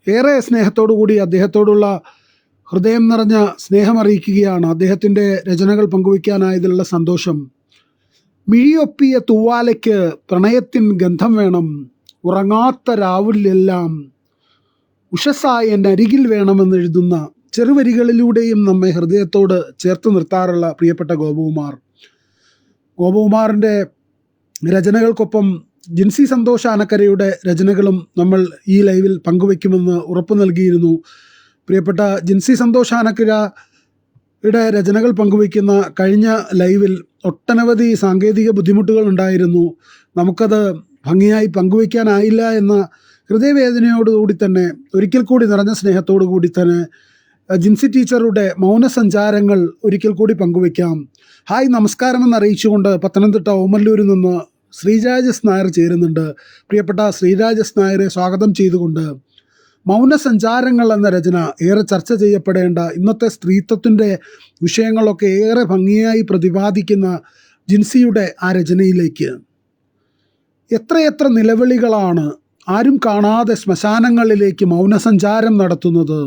ഏറെ സ്നേഹത്തോടു കൂടി അദ്ദേഹത്തോടുള്ള ഹൃദയം നിറഞ്ഞ സ്നേഹമറിയിക്കുകയാണ്. അദ്ദേഹത്തിൻ്റെ രചനകൾ പങ്കുവയ്ക്കാനായതിലുള്ള സന്തോഷം. മിഴിയൊപ്പിയ തൂവാലയ്ക്ക് പ്രണയത്തിൻ ഗന്ധം വേണം, ഉറങ്ങാത്ത രാവിലെല്ലാം ഉഷസ്സായ എൻ്റെ അരികിൽ വേണമെന്നെഴുതുന്ന ചെറുവരികളിലൂടെയും നമ്മെ ഹൃദയത്തോട് ചേർത്ത് നിർത്താറുള്ള പ്രിയപ്പെട്ട ഗോപകുമാറിൻ്റെ രചനകൾക്കൊപ്പം ജിൻസി സന്തോഷ് ആനക്കരയുടെ രചനകളും നമ്മൾ ഈ ലൈവിൽ പങ്കുവയ്ക്കുമെന്ന് ഉറപ്പു നൽകിയിരുന്നു. പ്രിയപ്പെട്ട ജിൻസി സന്തോഷ് ആനക്കരയുടെ രചനകൾ പങ്കുവയ്ക്കുന്ന കഴിഞ്ഞ ലൈവിൽ ഒട്ടനവധി സാങ്കേതിക ബുദ്ധിമുട്ടുകൾ ഉണ്ടായിരുന്നു. നമുക്കത് ഭംഗിയായി പങ്കുവയ്ക്കാനായില്ല എന്ന ഹൃദയവേദനയോടുകൂടി തന്നെ ഒരിക്കൽ കൂടി നിറഞ്ഞ സ്നേഹത്തോടു കൂടി തന്നെ ജിൻസി ടീച്ചറുടെ മൗനസഞ്ചാരങ്ങൾ ഒരിക്കൽ കൂടി പങ്കുവയ്ക്കാം. ഹായ് നമസ്കാരമെന്ന് അറിയിച്ചുകൊണ്ട് പത്തനംതിട്ട ഓമല്ലൂരിൽ നിന്ന് ശ്രീരാജസ് നായർ ചേരുന്നുണ്ട്. പ്രിയപ്പെട്ട ശ്രീരാജസ് നായരെ സ്വാഗതം ചെയ്തുകൊണ്ട് മൗനസഞ്ചാരങ്ങൾ എന്ന രചന ഏറെ ചർച്ച ചെയ്യപ്പെടേണ്ട ഇന്നത്തെ സ്ത്രീത്വത്തിൻ്റെ വിഷയങ്ങളൊക്കെ ഏറെ ഭംഗിയായി പ്രതിപാദിക്കുന്ന ജിൻസിയുടെ ആ രചനയിലേക്ക് എത്രയെത്ര നിലവിളികളാണ് ആരും കാണാതെ ശ്മശാനങ്ങളിലേക്ക് മൗനസഞ്ചാരം നടത്തുന്നത്.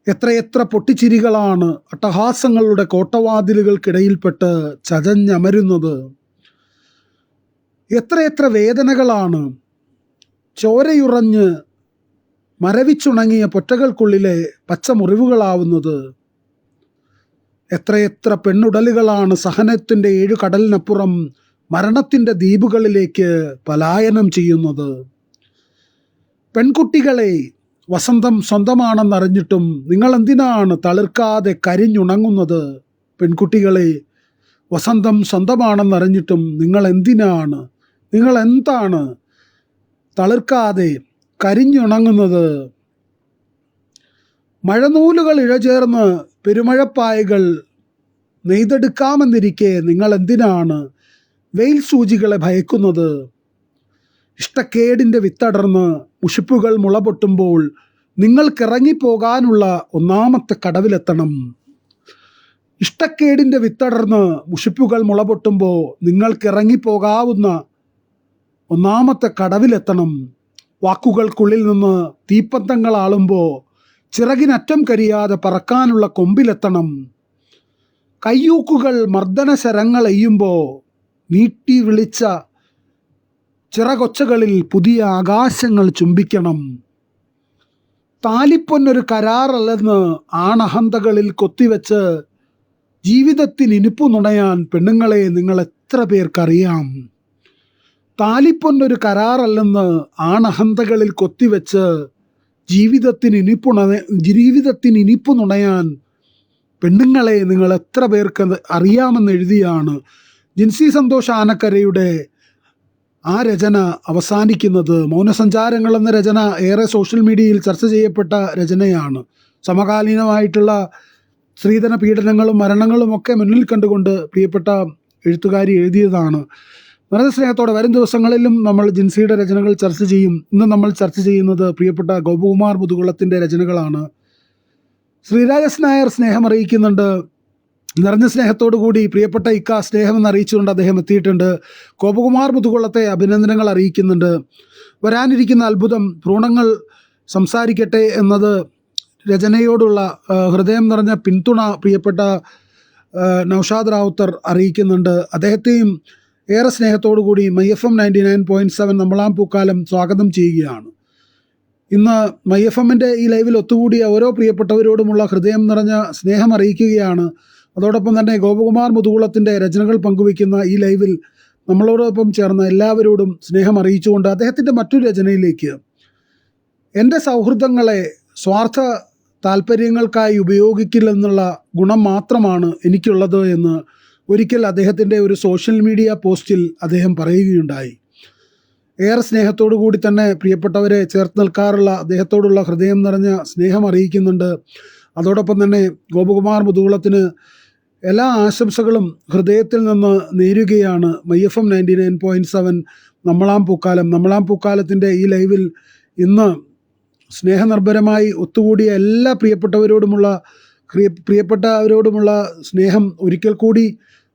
എത്രയെത്ര പൊട്ടിച്ചിരികളാണ് അട്ടഹാസങ്ങളുടെ കോട്ടവാതിലുകൾക്കിടയിൽപ്പെട്ട് ചതഞ്ഞമരുന്നത്. എത്രയെത്ര വേദനകളാണ് ചോരയുറഞ്ഞ് മരവിച്ചുണങ്ങിയ പൊറ്റകൾക്കുള്ളിലെ പച്ചമുറിവുകളാവുന്നത്. എത്രയെത്ര പെണ്ണുടലുകളാണ് സഹനത്തിൻ്റെ 7 കടലിനപ്പുറം മരണത്തിൻ്റെ ദ്വീപുകളിലേക്ക് പലായനം ചെയ്യുന്നത്. പെൺകുട്ടികളെ, വസന്തം സ്വന്തമാണെന്നറിഞ്ഞിട്ടും നിങ്ങൾ എന്തിനാണ് തളിർക്കാതെ കരിഞ്ഞുണങ്ങുന്നത്? പെൺകുട്ടികളെ, വസന്തം സ്വന്തമാണെന്നറിഞ്ഞിട്ടും നിങ്ങൾ എന്താണ് തളിർക്കാതെ കരിഞ്ഞുണങ്ങുന്നത്? മഴനൂലുകൾ ഇഴചേർന്ന് പെരുമഴപ്പായകൾ നെയ്തെടുക്കാമെന്നിരിക്കെ നിങ്ങൾ എന്തിനാണ് വെയിൽ സൂചികളെ ഭയക്കുന്നത്? ഇഷ്ടക്കേടിൻ്റെ വിത്തടർന്ന് മുഷിപ്പുകൾ മുളപൊട്ടുമ്പോൾ നിങ്ങൾക്കിറങ്ങിപ്പോകാനുള്ള ഒന്നാമത്തെ കടവിലെത്തണം. ഇഷ്ടക്കേടിൻ്റെ വിത്തടർന്ന് മുഷിപ്പുകൾ മുളപൊട്ടുമ്പോൾ നിങ്ങൾക്കിറങ്ങിപ്പോകാവുന്ന ഒന്നാമത്തെ കടവിലെത്തണം. വാക്കുകൾക്കുള്ളിൽ നിന്ന് തീപ്പന്തങ്ങളാളുമ്പോൾ ചിറകിനറ്റം കരിയാതെ പറക്കാനുള്ള കൊമ്പിലെത്തണം. കയ്യൂക്കുകൾ മർദ്ദന ശരങ്ങൾ എയ്യുമ്പോൾ നീട്ടി വിളിച്ച ചിറകൊച്ചകളിൽ പുതിയ ആകാശങ്ങൾ ചുംബിക്കണം. താലിപ്പൊന്നൊരു കരാറല്ലെന്ന് ആണഹന്തകളിൽ കൊത്തിവെച്ച് ജീവിതത്തിന് ഇനിപ്പു നുണയാൻ പെണ്ണുങ്ങളെ നിങ്ങൾ എത്ര പേർക്കറിയാം? താലിപ്പൊന്നൊരു കരാറല്ലെന്ന് ആണഹന്തകളിൽ കൊത്തിവെച്ച് ജീവിതത്തിന് ഇനിപ്പു നുണയാൻ പെണ്ണുങ്ങളെ നിങ്ങൾ എത്ര പേർക്ക് അറിയാമെന്ന് എഴുതിയാണ് ജിൻസി സന്തോഷ് ആനക്കരയുടെ ആ രചന അവസാനിക്കുന്നത്. മൗനസഞ്ചാരങ്ങൾ എന്ന രചന ഏറെ സോഷ്യൽ മീഡിയയിൽ ചർച്ച ചെയ്യപ്പെട്ട രചനയാണ്. സമകാലീനമായിട്ടുള്ള സ്ത്രീധന പീഡനങ്ങളും മരണങ്ങളും ഒക്കെ മുന്നിൽ കണ്ടുകൊണ്ട് പ്രിയപ്പെട്ട എഴുത്തുകാരി എഴുതിയതാണ്. വളരെ സ്നേഹത്തോടെ വരും ദിവസങ്ങളിലും നമ്മൾ ജിൻസിയുടെ രചനകൾ ചർച്ച ചെയ്യും. ഇന്ന് നമ്മൾ ചർച്ച ചെയ്യുന്നത് പ്രിയപ്പെട്ട ഗോപകുമാർ മുതുകുളത്തിൻ്റെ രചനകളാണ്. ശ്രീരാജസ് നായർ സ്നേഹം അറിയിക്കുന്നുണ്ട്. നിറഞ്ഞ സ്നേഹത്തോടു കൂടി പ്രിയപ്പെട്ട ഇക്ക സ്നേഹമെന്ന് അറിയിച്ചുകൊണ്ട് അദ്ദേഹം എത്തിയിട്ടുണ്ട്. ഗോപകുമാർ മുതുകുളത്തെ അഭിനന്ദനങ്ങൾ അറിയിക്കുന്നുണ്ട്. വരാനിരിക്കുന്ന അത്ഭുതം ഭ്രൂണങ്ങൾ സംസാരിക്കട്ടെ എന്നത് രചനയോടുള്ള ഹൃദയം നിറഞ്ഞ പിന്തുണ പ്രിയപ്പെട്ട നൗഷാദ് റാവുത്തർ അറിയിക്കുന്നുണ്ട്. അദ്ദേഹത്തെയും ഏറെ സ്നേഹത്തോടു കൂടി MyFM 99.7 നമ്മളാം പൂക്കാലം സ്വാഗതം ചെയ്യുകയാണ്. ഇന്ന് MyFMൻ്റെ ഈ ലൈവിൽ ഒത്തുകൂടിയ ഓരോ പ്രിയപ്പെട്ടവരോടുമുള്ള ഹൃദയം നിറഞ്ഞ സ്നേഹം അറിയിക്കുകയാണ്. അതോടൊപ്പം തന്നെ ഗോപകുമാർ മുതുകുളത്തിൻ്റെ രചനകൾ പങ്കുവയ്ക്കുന്ന ഈ ലൈവിൽ നമ്മളോടൊപ്പം ചേർന്ന എല്ലാവരോടും സ്നേഹം അറിയിച്ചുകൊണ്ട് അദ്ദേഹത്തിൻ്റെ മറ്റൊരു രചനയിലേക്ക്, എൻ്റെ സൗഹൃദങ്ങളെ സ്വാർത്ഥ താല്പര്യങ്ങൾക്കായി ഉപയോഗിക്കില്ലെന്നുള്ള ഗുണം മാത്രമാണ് എനിക്കുള്ളത് എന്ന് ഒരിക്കൽ അദ്ദേഹത്തിൻ്റെ ഒരു സോഷ്യൽ മീഡിയ പോസ്റ്റിൽ അദ്ദേഹം പറയുകയുണ്ടായി. ഏറെ സ്നേഹത്തോടു കൂടി തന്നെ പ്രിയപ്പെട്ടവരെ ചേർത്ത് നിൽക്കാറുള്ള അദ്ദേഹത്തോടുള്ള ഹൃദയം നിറഞ്ഞ സ്നേഹം അറിയിക്കുന്നുണ്ട്. അതോടൊപ്പം തന്നെ ഗോപകുമാർ മുതുകുളത്തിന് എല്ലാ ആശംസകളും ഹൃദയത്തിൽ നിന്ന് നേരുകയാണ്. MyFM 99.7 നമ്മളാം പൂക്കാലത്തിൻ്റെ ഈ ലൈവിൽ ഇന്ന് സ്നേഹനിർഭരമായി ഒത്തുകൂടിയ എല്ലാ പ്രിയപ്പെട്ടവരോടുമുള്ള സ്നേഹം ഒരിക്കൽ കൂടി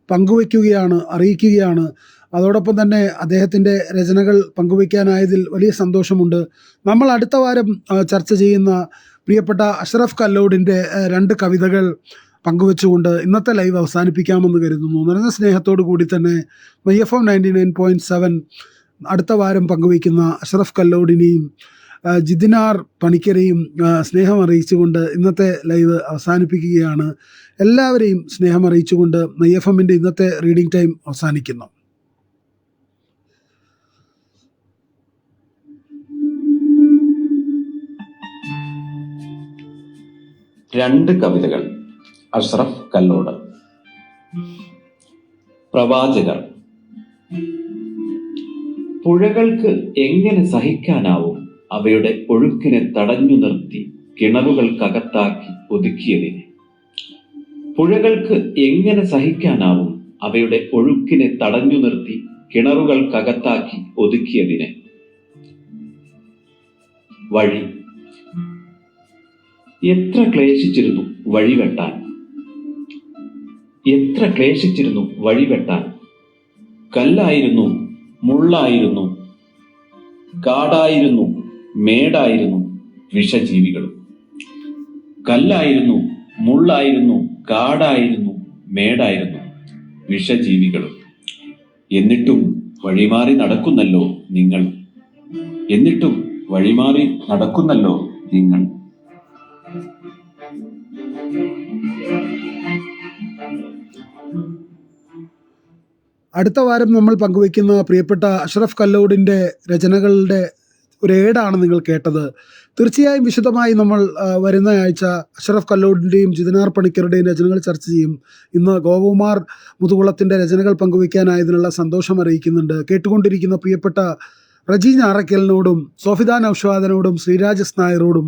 പങ്കുവയ്ക്കുകയാണ്, അറിയിക്കുകയാണ്. അതോടൊപ്പം തന്നെ അദ്ദേഹത്തിൻ്റെ രചനകൾ പങ്കുവയ്ക്കാനായതിൽ വലിയ സന്തോഷമുണ്ട്. നമ്മൾ അടുത്ത വാരം ചർച്ച ചെയ്യുന്ന പ്രിയപ്പെട്ട അഷ്റഫ് കല്ലോടിൻ്റെ 2 കവിതകൾ പങ്കുവെച്ചുകൊണ്ട് ഇന്നത്തെ ലൈവ് അവസാനിപ്പിക്കാമെന്ന് കരുതുന്നു. നിറഞ്ഞ സ്നേഹത്തോടു കൂടി തന്നെ MyFM 99.7 അടുത്ത വാരം പങ്കുവയ്ക്കുന്ന അഷ്റഫ് കല്ലോടിനെയും ജിതിനാർ പണിക്കരെയും സ്നേഹം അറിയിച്ചുകൊണ്ട് ഇന്നത്തെ ലൈവ് അവസാനിപ്പിക്കുകയാണ്. എല്ലാവരെയും സ്നേഹം അറിയിച്ചുകൊണ്ട് MyFMൻ്റെ ഇന്നത്തെ റീഡിംഗ് ടൈം അവസാനിക്കുന്നു. രണ്ട് കവിതകൾ. അഷ്റഫ് കല്ലോട്. പ്രവാചകർ. പുഴകൾക്ക് എങ്ങനെ സഹിക്കാനാവും അവയുടെ ഒഴുക്കിനെ തടഞ്ഞു നിർത്തി കിണറുകൾക്കകത്താക്കി ഒതുക്കിയതിനെ. പുഴകൾക്ക് എങ്ങനെ സഹിക്കാനാവും അവയുടെ ഒഴുക്കിനെ തടഞ്ഞു നിർത്തി കിണറുകൾക്കകത്താക്കി ഒതുക്കിയതിനെ. വഴി. എത്ര ക്ലേശിച്ചിരുന്നു വഴിവെട്ടാൻ, എത്ര ക്ലേശിച്ചിരുന്നു വഴിവെട്ടാൻ. കല്ലായിരുന്നു, മുള്ളായിരുന്നു, കാടായിരുന്നു, മേടായിരുന്നു വിഷജീവികളും. കല്ലായിരുന്നു, മുള്ളായിരുന്നു, കാടായിരുന്നു, മേടായിരുന്നു വിഷജീവികളും. എന്നിട്ടും വഴിമാറി നടക്കുന്നല്ലോ നിങ്ങൾ, എന്നിട്ടും വഴിമാറി നടക്കുന്നല്ലോ നിങ്ങൾ. അടുത്ത വാരം നമ്മൾ പങ്കുവയ്ക്കുന്ന പ്രിയപ്പെട്ട അഷ്റഫ് കല്ലോടിൻ്റെ രചനകളുടെ ഒരു ഏടാണ് നിങ്ങൾ കേട്ടത്. തീർച്ചയായും വിശദമായി നമ്മൾ വരുന്ന ആഴ്ച അഷ്റഫ് കല്ലോടിൻ്റെയും ജിതിനാർ പണിക്കരുടെയും രചനകൾ ചർച്ച ചെയ്യും. ഇന്ന് ഗോപകുമാർ മുതുകുളത്തിൻ്റെ രചനകൾ പങ്കുവയ്ക്കാനായതിനുള്ള സന്തോഷം അറിയിക്കുന്നുണ്ട്. കേട്ടുകൊണ്ടിരിക്കുന്ന പ്രിയപ്പെട്ട റജി ഞാറയ്ക്കലിനോടും സോഫിദ നൌഷാദിനോടും ശ്രീരാജസ് നായരോടും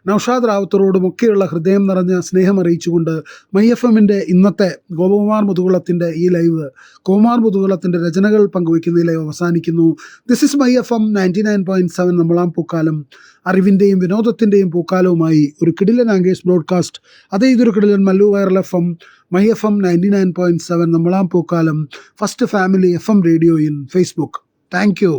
നൌഷാദ് റാവുത്തറോടും ഒക്കെയുള്ള ഹൃദയം നിറഞ്ഞ സ്നേഹം അറിയിച്ചുകൊണ്ട് MyFMൻ്റെ ഇന്നത്തെ ഗോപകുമാർ മുതുകുളത്തിൻ്റെ ഈ ലൈവ്, കുമാർ മുതുകുളത്തിൻ്റെ രചനകൾ പങ്കുവയ്ക്കുന്ന ഈ ലൈവ് അവസാനിക്കുന്നു. ദിസ് ഇസ് MyFM 99.7 നമ്മളാം പൂക്കാലം. അറിവിൻ്റെയും വിനോദത്തിൻ്റെയും പൂക്കാലവുമായി ഒരു കിടിലൻ ആംഗേഴ്സ് ബ്രോഡ്കാസ്റ്റ്. അതേ ഇതൊരു കിടിലൻ Mallu viral FM MyFM 99.7 നമ്മളാം Pookkaalam. First family FM radio in Facebook. Thank you.